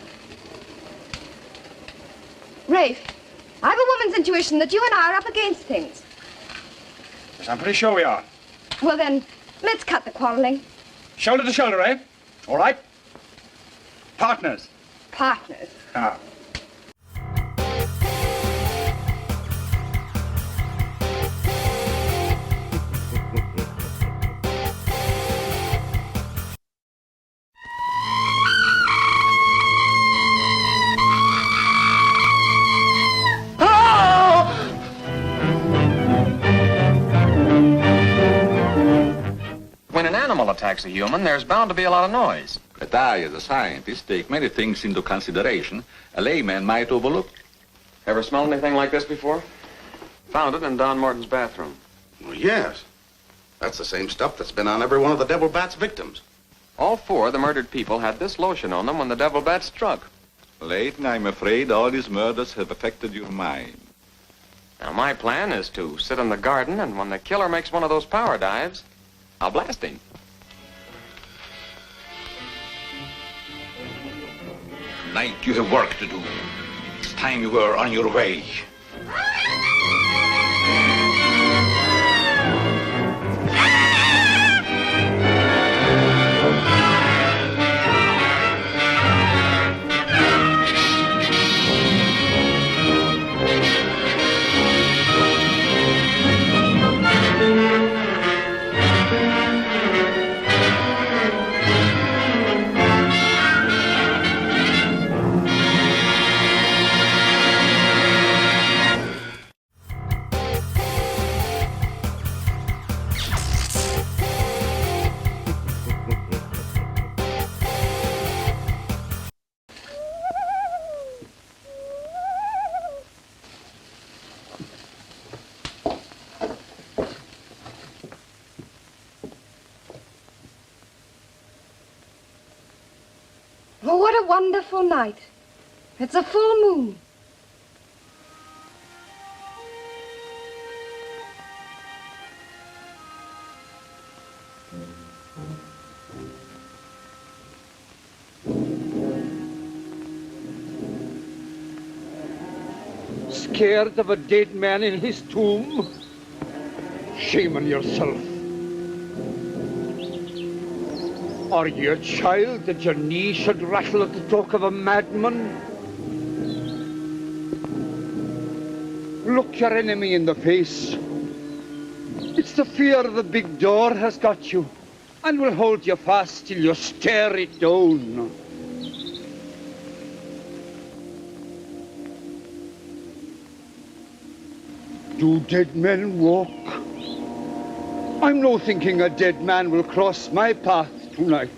Rafe, I have a woman's intuition that you and I are up against things. Yes, I'm pretty sure we are. Well, then, let's cut the quarreling. Shoulder to shoulder, eh? All right. Partners. Partners. Ah. When an animal attacks a human, there's bound to be a lot of noise. But I, as a scientist, take many things into consideration a layman might overlook. Ever smelled anything like this before? Found it in Don Morton's bathroom. Well, yes. That's the same stuff that's been on every one of the devil bat's victims. All four of the murdered people had this lotion on them when the devil bat struck. Layton, I'm afraid all these murders have affected your mind. Now, my plan is to sit in the garden, and when the killer makes one of those power dives, I'll blast him. Tonight you have work to do. It's time you were on your way. Oh, what a wonderful night. It's a full moon. Scared of a dead man in his tomb? Shame on yourself. Are you a child that your knees should rattle at the talk of a madman? Look your enemy in the face. It's the fear of the big door has got you, and will hold you fast till you stare it down. Do dead men walk? I'm no thinking a dead man will cross my path tonight.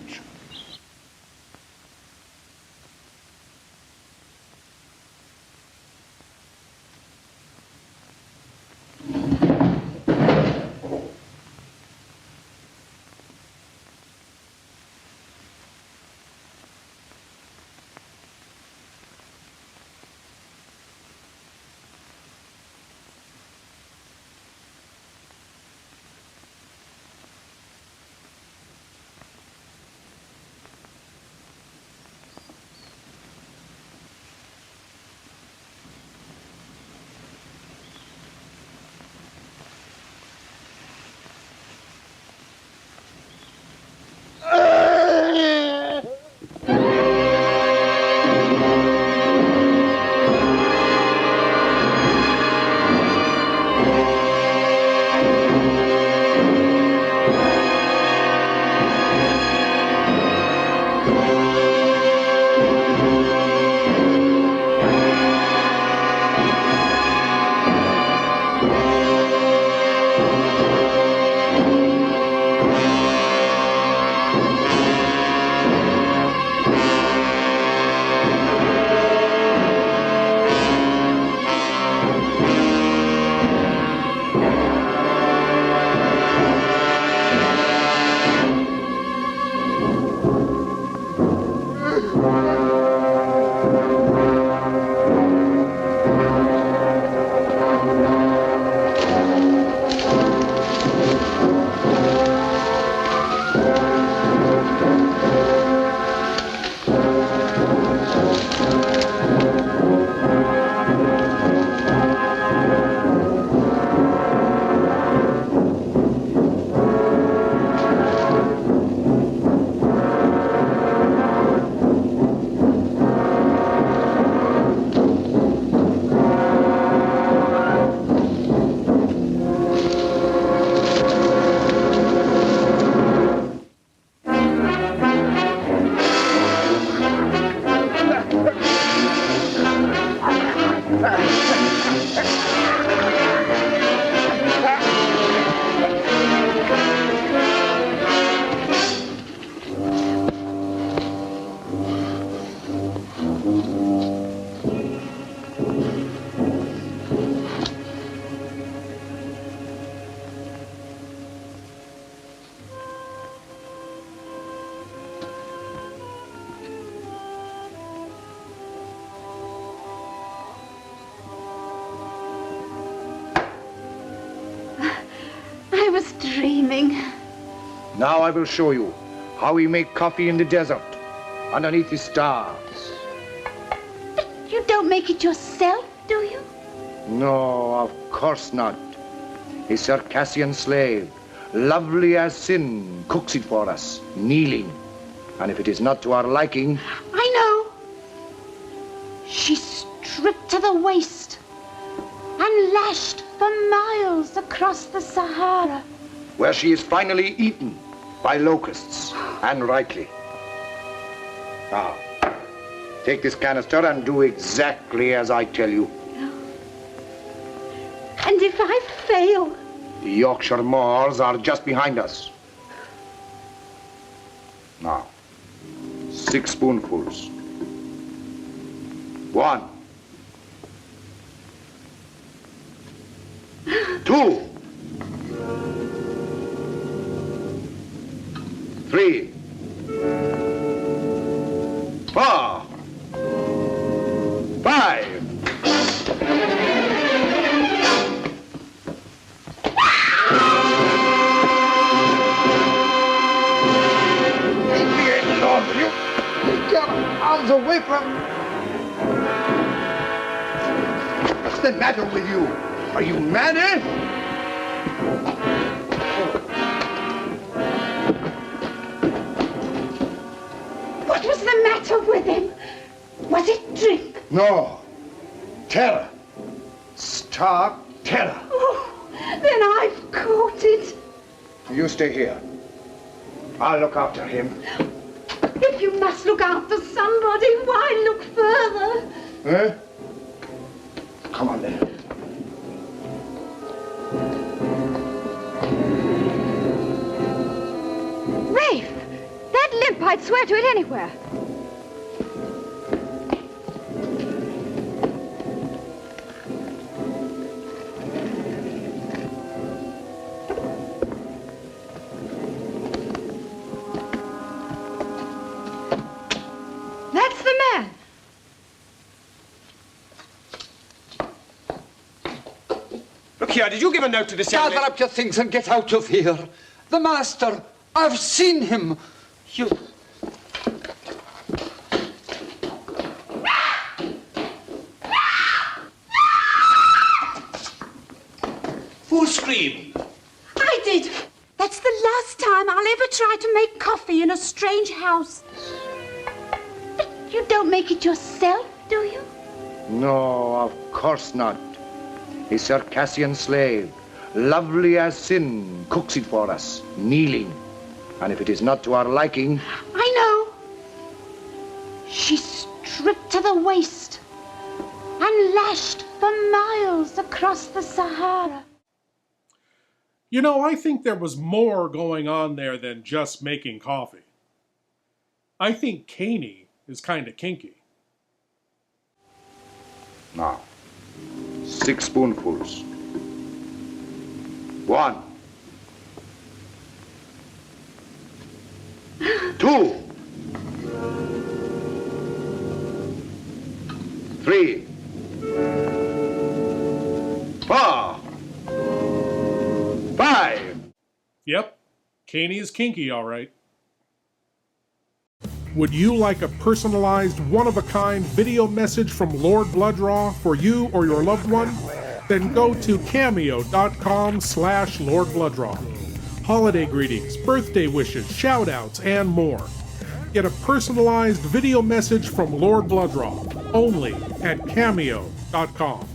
was dreaming. Now I will show you how we make coffee in the desert, underneath the stars. But you don't make it yourself, do you? No, of course not. A Circassian slave, lovely as sin, cooks it for us, kneeling. And if it is not to our liking... I know. She's stripped to the waist and lashed for miles across the Sahara. Where she is finally eaten by locusts, and rightly. Now, take this canister and do exactly as I tell you. And if I fail? The Yorkshire moors are just behind us. Now, 6 spoonfuls. 1. 2. 3. 4. 5. Arms away from... What's the matter with you? Are you mad, eh? What was the matter with him? Was it drink? No. Terror. Stark terror. Oh, then I've caught it. You stay here. I'll look after him. If you must look after somebody, why look further? Eh? Come on then. Rafe! That limp, I'd swear to it anywhere. That's the man. Look here, did you give a note to this young Gather up your things and get out of here. The master, I've seen him. You... Who screamed? I did. That's the last time I'll ever try to make coffee in a strange house. But you don't make it yourself, do you? No, of course not. A Circassian slave, lovely as sin, cooks it for us, kneeling. And if it is not to our liking... I know. She's stripped to the waist and lashed for miles across the Sahara. You know, I think there was more going on there than just making coffee. I think Caney is kind of kinky. Now, 6 spoonfuls. 1. 2. 3. 4. 5. Yep, Caney is kinky, all right. Would you like a personalized, one-of-a-kind video message from Lord Blood-Rah for you or your loved one? Then go to cameo.com/Lord Blood-Rah. Holiday greetings, birthday wishes, shout-outs, and more. Get a personalized video message from Lord Blood-Rah, only at cameo.com.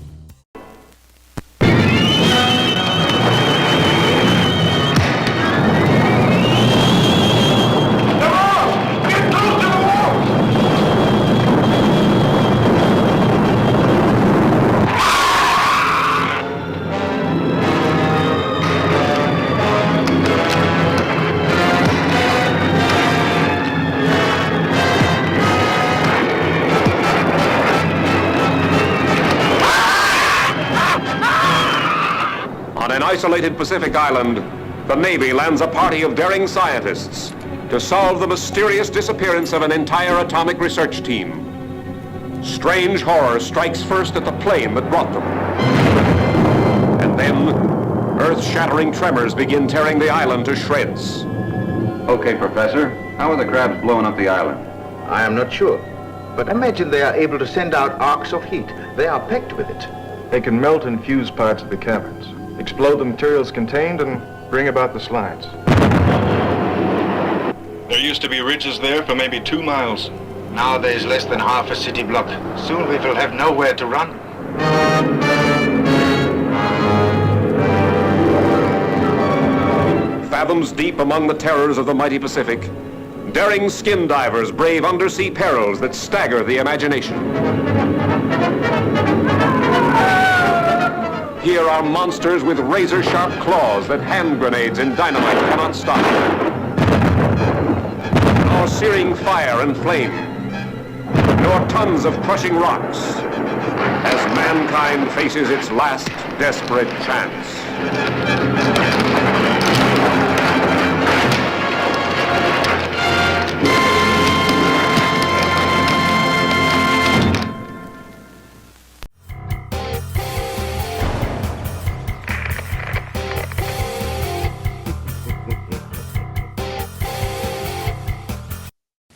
Isolated Pacific island, the Navy lands a party of daring scientists to solve the mysterious disappearance of an entire atomic research team. Strange horror strikes first at the plane that brought them. And then, Earth-shattering tremors begin tearing the island to shreds. Okay, Professor. How are the crabs blowing up the island? I am not sure. But imagine they are able to send out arcs of heat. They are packed with it. They can melt and fuse parts of the caverns, explode the materials contained, and bring about the slides. There used to be ridges there for maybe 2 miles. Now there is less than half a city block. Soon we will have nowhere to run. Fathoms deep among the terrors of the mighty Pacific, daring skin divers brave undersea perils that stagger the imagination. Here are monsters with razor-sharp claws that hand grenades and dynamite cannot stop. Nor searing fire and flame, nor tons of crushing rocks, as mankind faces its last desperate chance.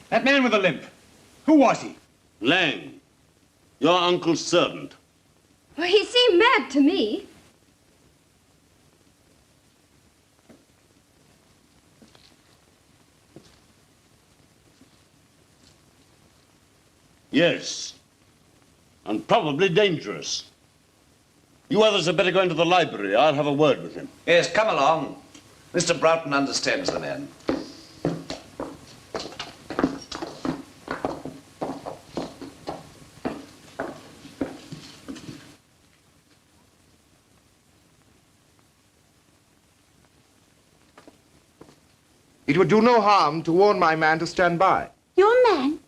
That man with the limp, who was he? Lang, your uncle's servant. Well, he seemed mad to me. Yes, and probably dangerous. You others had better go into the library. I'll have a word with him. Yes, come along. Mr. Broughton understands the man. It would do no harm to warn my man to stand by. Your man?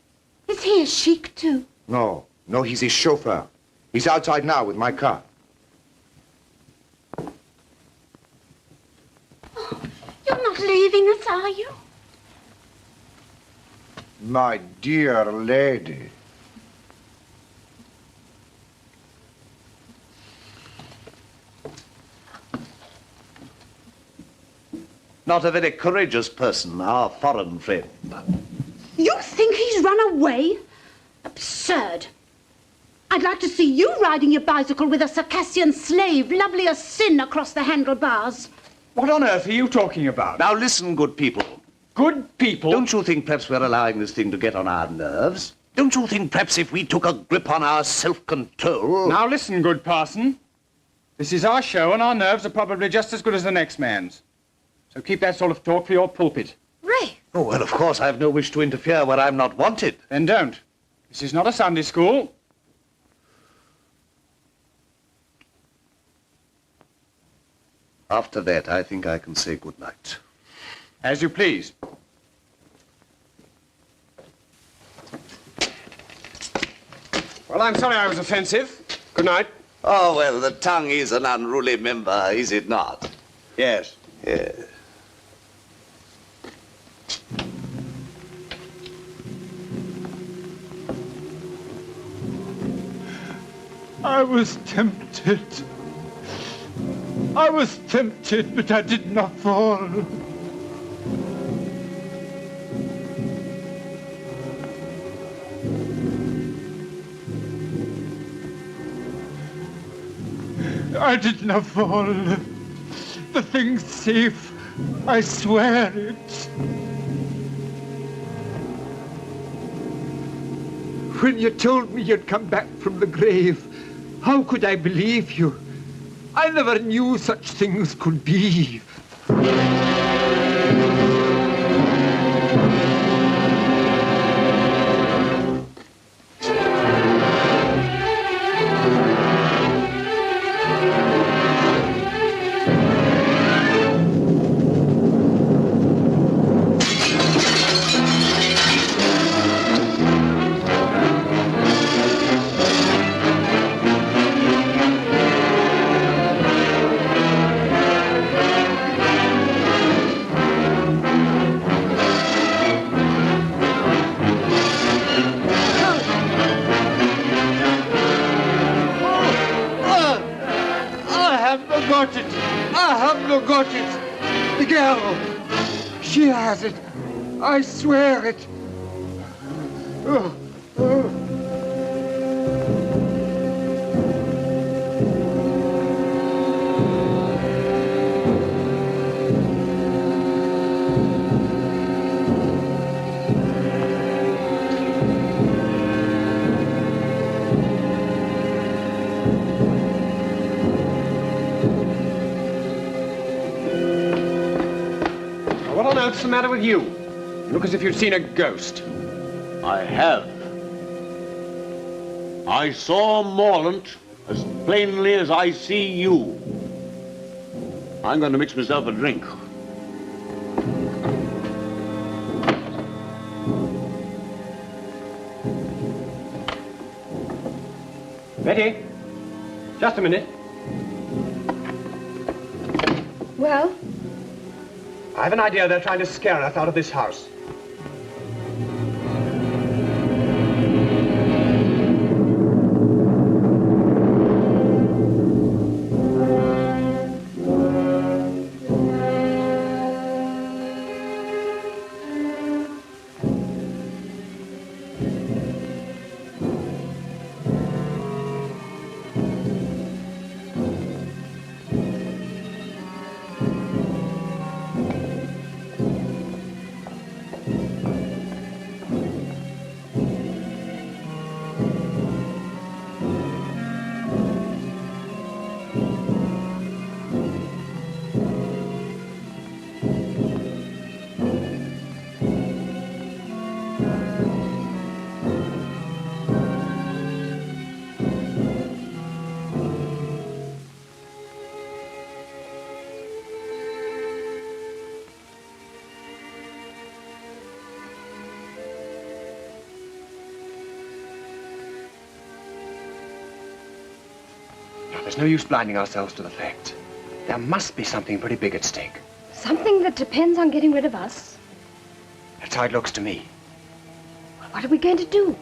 Is he a sheik too? No, he's his chauffeur. He's outside now with my car. Oh, you're not leaving us, are you? My dear lady. Not a very courageous person, our foreign friend. You think he's run away? Absurd. I'd like to see you riding your bicycle with a Circassian slave, lovely as sin, across the handlebars. What on earth are you talking about? Now listen, good people. Good people? Don't you think perhaps we're allowing this thing to get on our nerves? Don't you think perhaps if we took a grip on our self-control... Now listen, good parson. This is our show and our nerves are probably just as good as the next man's. So keep that sort of talk for your pulpit. Ray! Oh, well, of course, I've no wish to interfere where I'm not wanted. Then don't. This is not a Sunday school. After that, I think I can say good night. As you please. Well, I'm sorry I was offensive. Good night. Oh, well, the tongue is an unruly member, is it not? Yes. Yes. I was tempted. I was tempted, but I did not fall. I did not fall. The thing's safe. I swear it. When you told me you'd come back from the grave, how could I believe you? I never knew such things could be. got it. The girl. She has it. I swear it. Oh, oh. What on earth's the matter with you? You look as if you'd seen a ghost. I have. I saw Morland as plainly as I see you. I'm going to mix myself a drink. Betty, just a minute. Well? I have an idea they're trying to scare us out of this house. There's no use blinding ourselves to the facts. There must be something pretty big at stake. Something that depends on getting rid of us. That's how it looks to me. What are we going to do?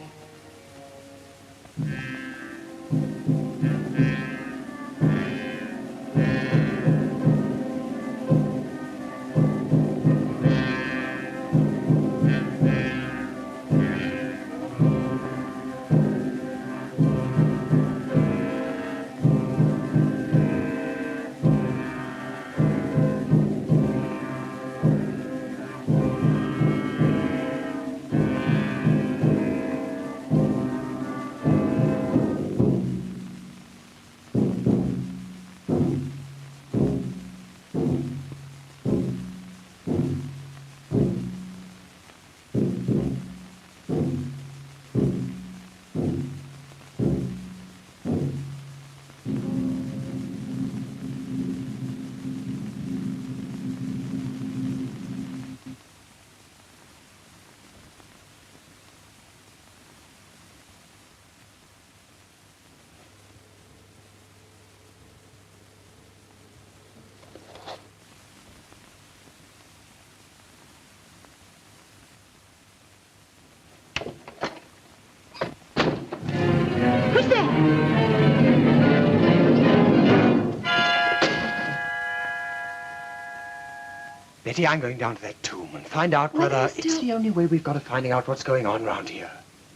Betty, I'm going down to that tomb and find out whether it's the only way we've got of finding out what's going on around here.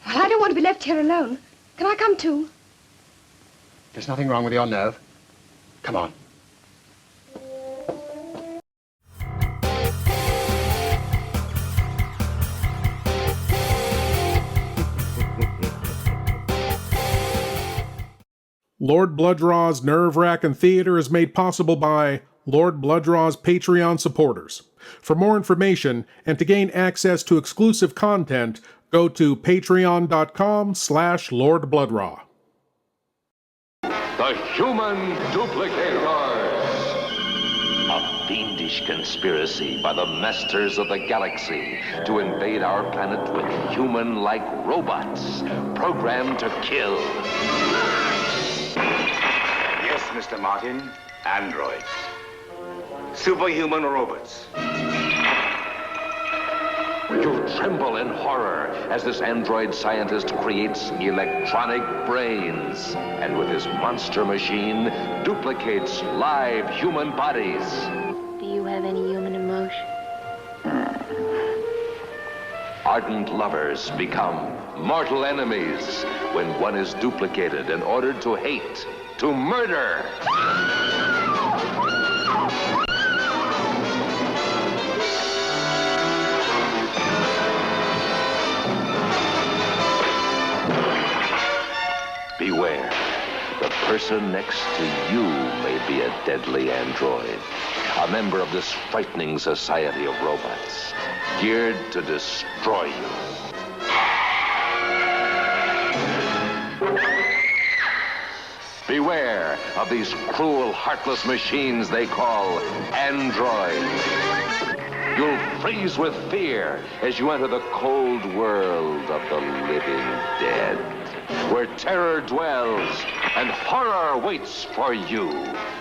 Well, I don't want to be left here alone. Can I come too? There's nothing wrong with your nerve. Come on. Lord Blood-Rah's Nerve-Wrackin' Theater is made possible by Lord Blood-Rah's Patreon supporters. For more information and to gain access to exclusive content, go to patreon.com/Lord Blood-Rah. The Human Duplicators. A fiendish conspiracy by the masters of the galaxy to invade our planet with human-like robots programmed to kill. Yes, Mr. Martin. Androids. Superhuman robots. You tremble in horror as this android scientist creates electronic brains and with his monster machine duplicates live human bodies. have any human emotion. Ardent lovers become mortal enemies when one is duplicated and ordered to hate, to murder. Beware. The person next to you may be a deadly android, a member of this frightening society of robots, geared to destroy you. Beware of these cruel, heartless machines they call androids. You'll freeze with fear as you enter the cold world of the living dead, where terror dwells and horror waits for you,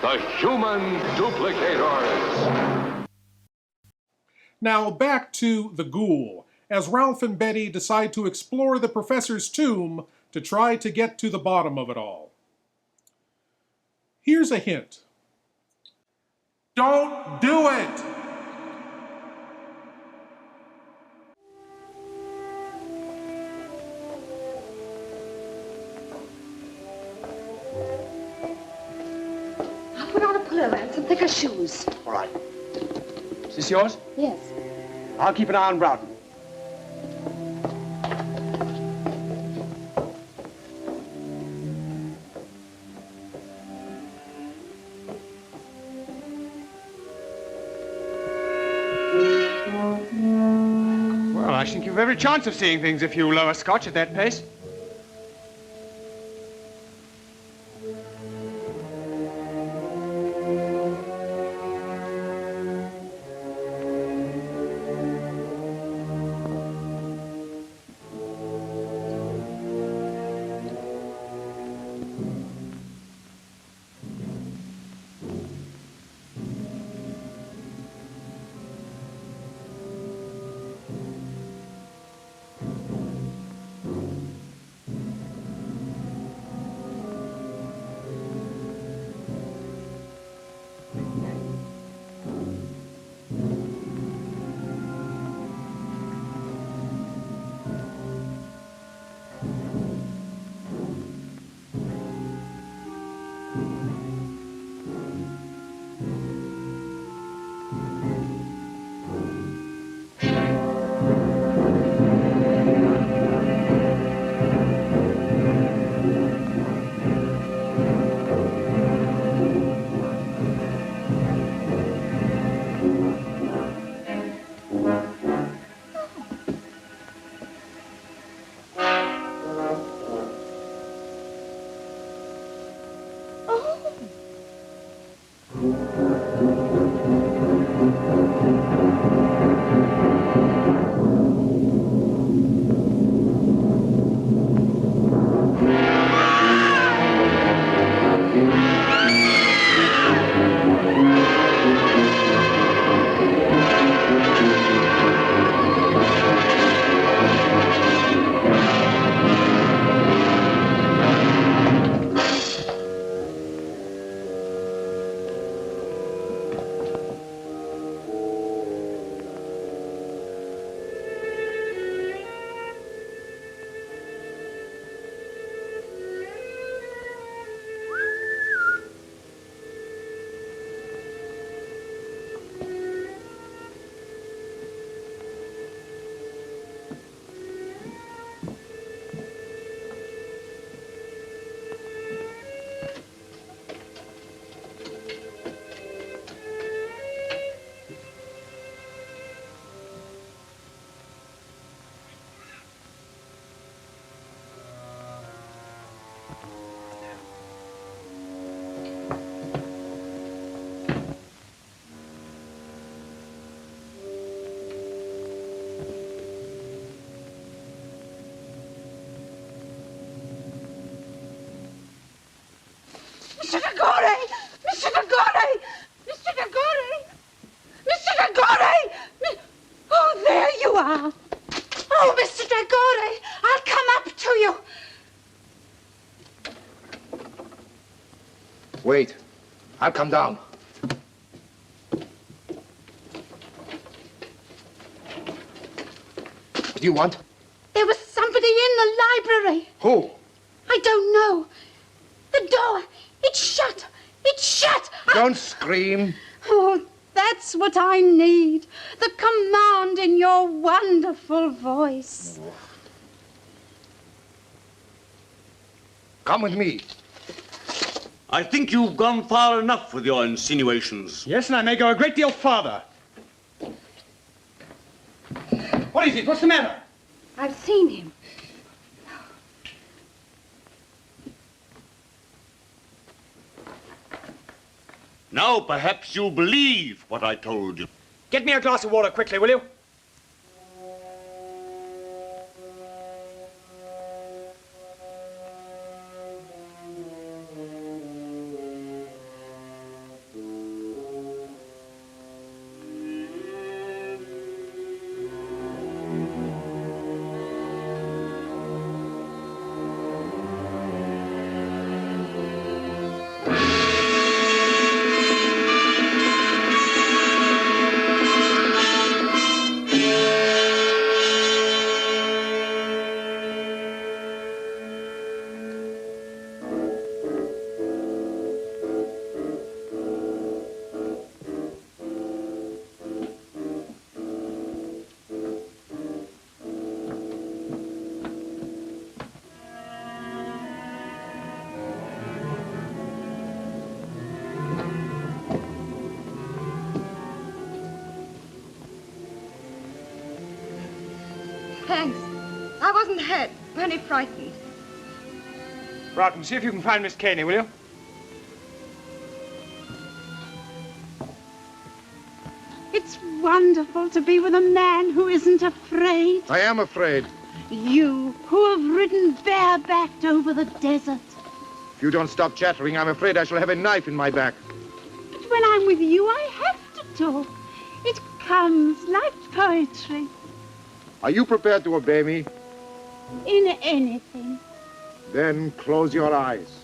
the human duplicators. Now back to the Ghoul, as Ralph and Betty decide to explore the professor's tomb to try to get to the bottom of it all. Here's a hint. Don't do it! I'll put on a pullover and some thicker shoes. All right. Is this yours? Yes. I'll keep an eye on Broughton. Well, I think you've every chance of seeing things if you lower Scotch at that pace. Mr. Nagore! Mr. Nagore! Mr. Nagore! Mr. Nagore! Oh, there you are. Oh, Mr. Nagore, I'll come up to you. Wait. I'll come down. What do you want? There was somebody in the library. Who? I don't know. The door, it's shut. It's shut. Don't scream. Oh, that's what I need. The command in your wonderful voice. Come with me. I think you've gone far enough with your insinuations. Yes, and I may go a great deal farther. What is it? What's the matter? I've seen him. Now perhaps you'll believe what I told you. Get me a glass of water quickly, will you? Thanks. I wasn't hurt, only frightened. Wrackin, see if you can find Miss Caney, will you? It's wonderful to be with a man who isn't afraid. I am afraid. You, who have ridden barebacked over the desert. If you don't stop chattering, I'm afraid I shall have a knife in my back. But when I'm with you, I have to talk. It comes like poetry. Are you prepared to obey me? In anything. Then close your eyes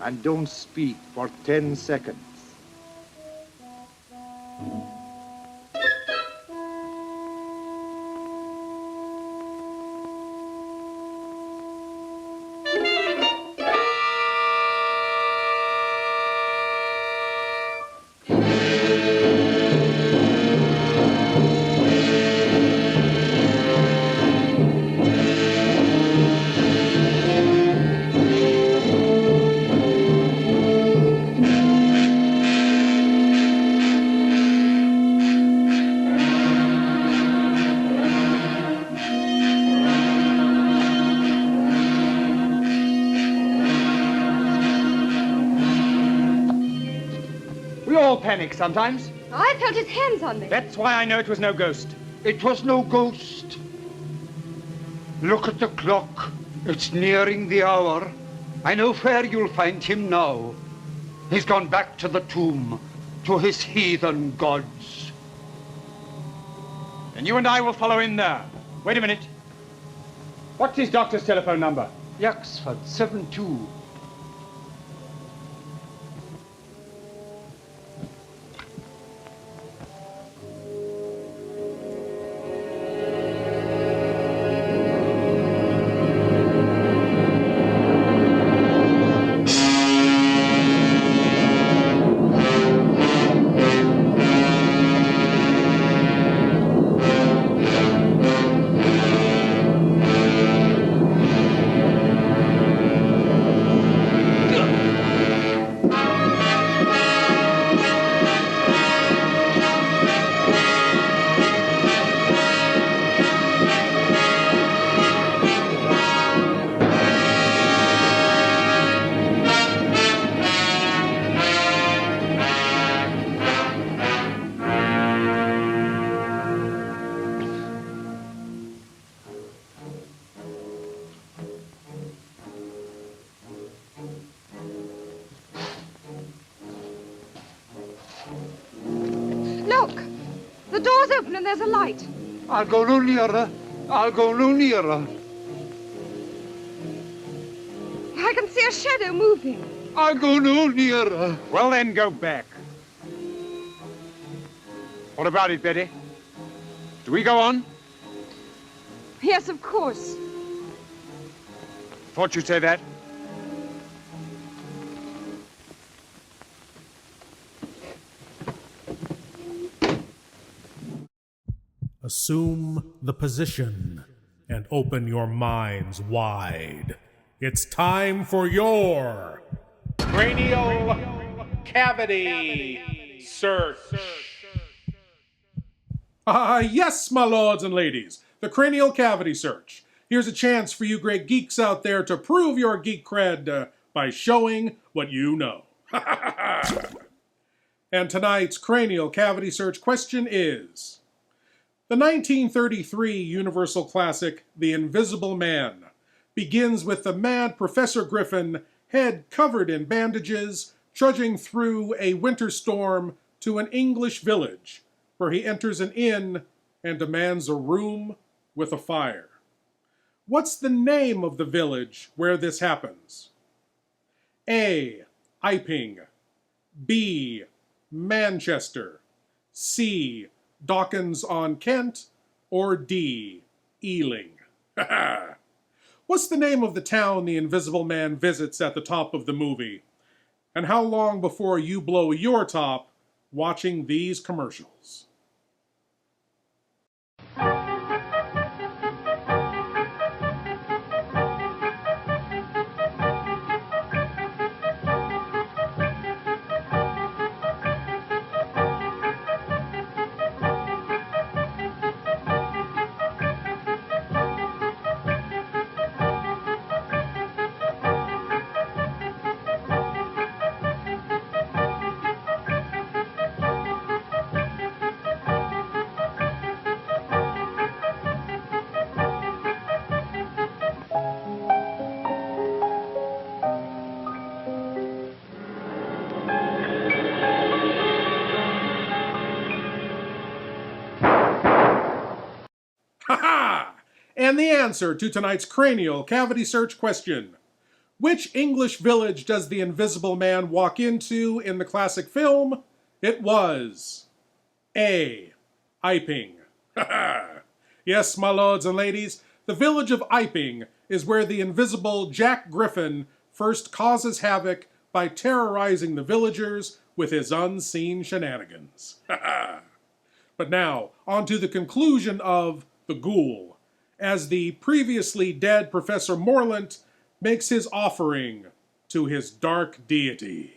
and don't speak for 10 seconds. Panic sometimes. I felt his hands on me. That's why I know it was no ghost. It was no ghost. Look at the clock. It's nearing the hour. I know where you'll find him now. He's gone back to the tomb, to his heathen gods. And you and I will follow in there. Wait a minute. What's his doctor's telephone number? Yaxford 72. Look! The door's open and there's a light. I'll go no nearer. I'll go no nearer. I can see a shadow moving. I'll go no nearer. Well, then, go back. What about it, Betty? Do we go on? Yes, of course. Thought you'd say that. Assume the position and open your minds wide. It's time for your cranial cavity search. Yes, my lords and ladies, the cranial cavity search. Here's a chance for you great geeks out there to prove your geek cred by showing what you know. And tonight's cranial cavity search question is: the 1933 Universal classic, The Invisible Man, begins with the mad Professor Griffin, head covered in bandages, trudging through a winter storm to an English village, where he enters an inn and demands a room with a fire. What's the name of the village where this happens? A. Iping. B. Manchester. C. Dawkins-on-Kent. Or D. Ealing. What's the name of the town the Invisible Man visits at the top of the movie? And how long before you blow your top watching these commercials? And the answer to tonight's cranial cavity search question: which English village does the Invisible Man walk into in the classic film? It was A. Iping. Yes, my lords and ladies, the village of Iping is where the invisible Jack Griffin first causes havoc by terrorizing the villagers with his unseen shenanigans. But now, on to the conclusion of The Ghoul, as the previously dead Professor Morlant makes his offering to his dark deity.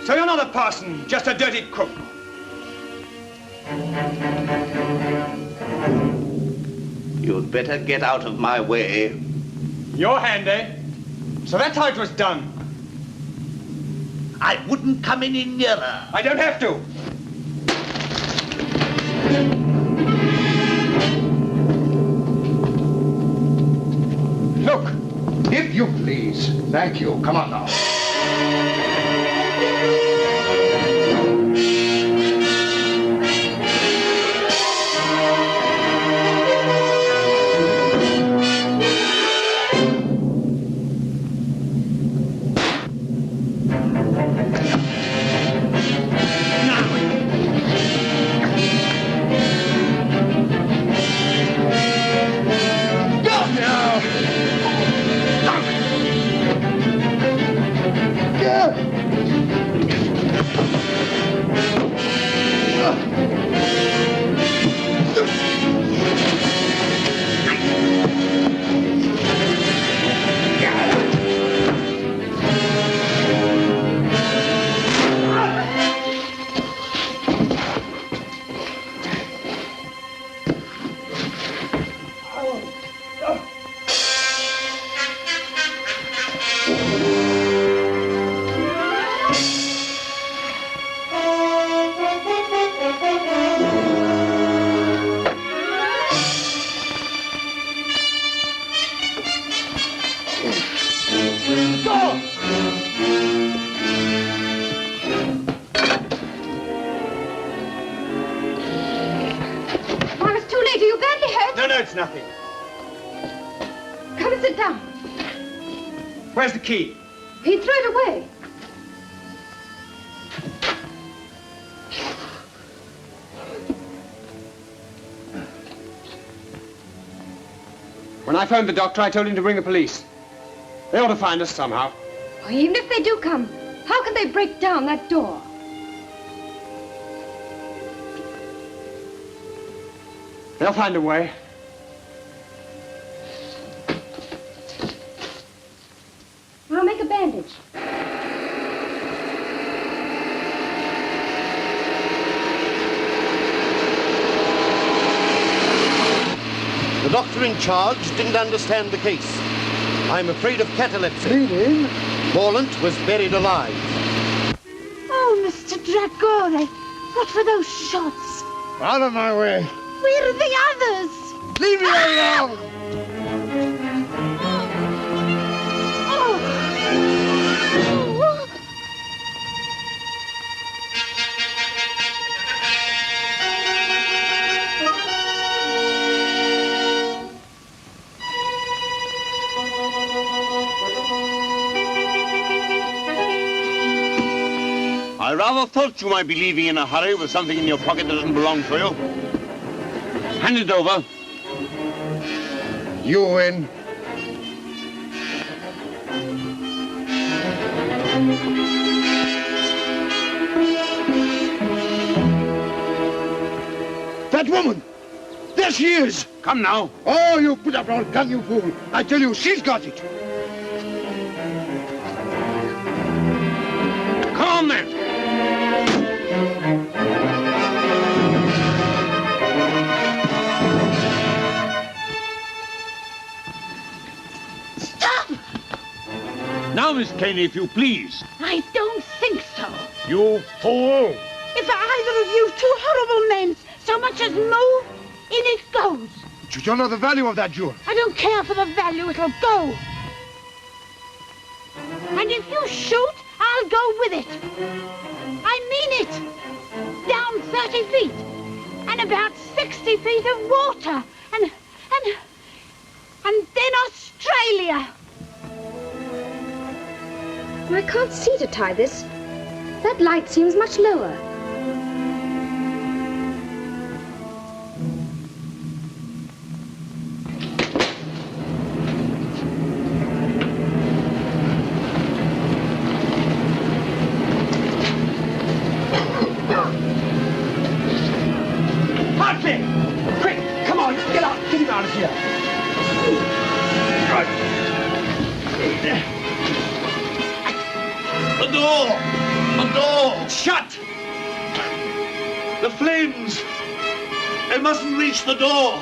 So you're not a parson, just a dirty cook. You'd better get out of my way. Your hand, eh? So that's how it was done. I wouldn't come any nearer. I don't have to. Look, if you please. Thank you. Come on now. It's nothing. Come and sit down. Where's the key? He threw it away. When I phoned the doctor, I told him to bring the police. They ought to find us somehow. Oh, even if they do come, how can they break down that door? They'll find a way. I'll make a bandage. The doctor in charge didn't understand the case. I'm afraid of catalepsy. Meaning? Morlant was buried alive. Oh, Mr. Dragore, what were those shots? Out of my way. Where are the others? Leave me alone! I rather thought you might be leaving in a hurry with something in your pocket that doesn't belong to you. Hand it over. You win. That woman! There she is! Come now. Oh, you put up your gun, you fool! I tell you, she's got it! Come on then! Stop! Now, Miss Caney, if you please. I don't think so. You fool! If either of you two horrible men so much as move, in it goes. But you don't know the value of that jewel. I don't care for the value, it'll go. And if you shoot, I'll go with it. I mean it. Down 30 feet. And about 60 feet of water. And then Australia. I can't see to tie this. That light seems much lower. Hartley! Quick! Come on, get out! Get him out of here! The door! The door! Shut! The flames! They mustn't reach the door!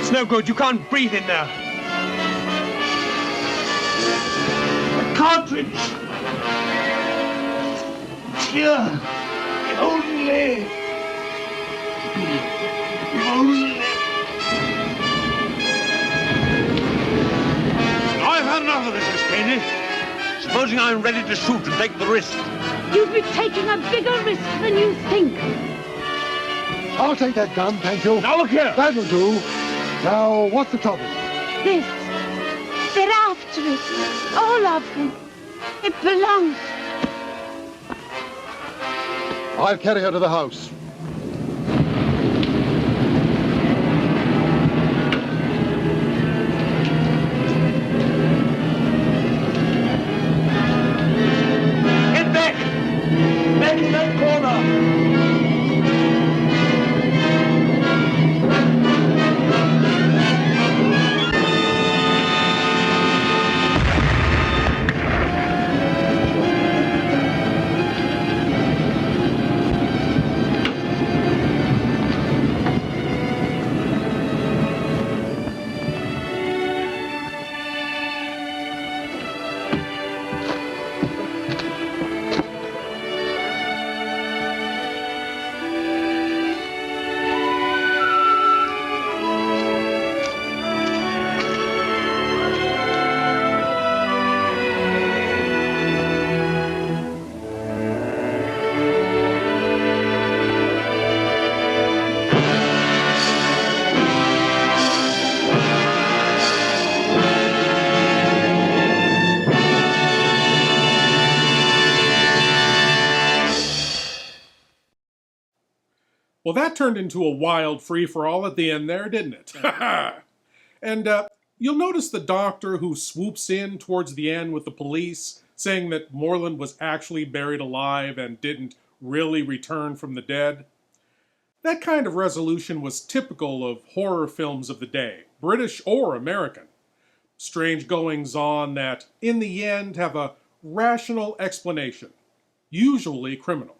It's no good. You can't breathe in there. Cartridge! Here! If only! If only! I've had enough of this, Miss Caney. Supposing I'm ready to shoot and take the risk. You'd be taking a bigger risk than you think. I'll take that gun, thank you. Now look here. That'll do. Now, what's the trouble? This. They're after it. All of them. It belongs. I'll carry her to the house. Get back! Back in that corner! Well, that turned into a wild free-for-all at the end there, didn't it? And you'll notice the doctor who swoops in towards the end with the police, saying that Moreland was actually buried alive and didn't really return from the dead. That kind of resolution was typical of horror films of the day, British or American. Strange goings-on that, in the end, have a rational explanation, usually criminal.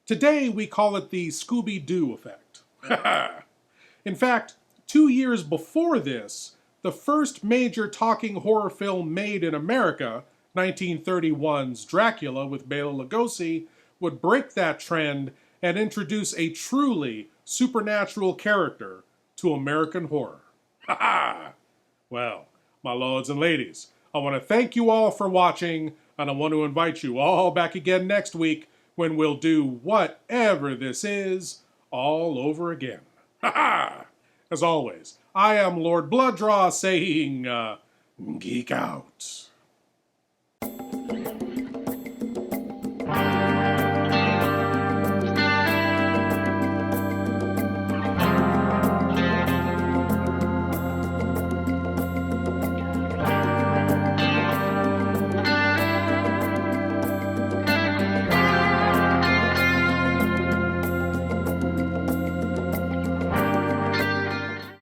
Today, we call it the Scooby-Doo effect. In fact, 2 years before this, the first major talking horror film made in America, 1931's Dracula with Bela Lugosi, would break that trend and introduce a truly supernatural character to American horror. Well, my lords and ladies, I want to thank you all for watching, and I want to invite you all back again next week when we'll do whatever this is all over again. As always, I am Lord Blood-Rah saying, geek out.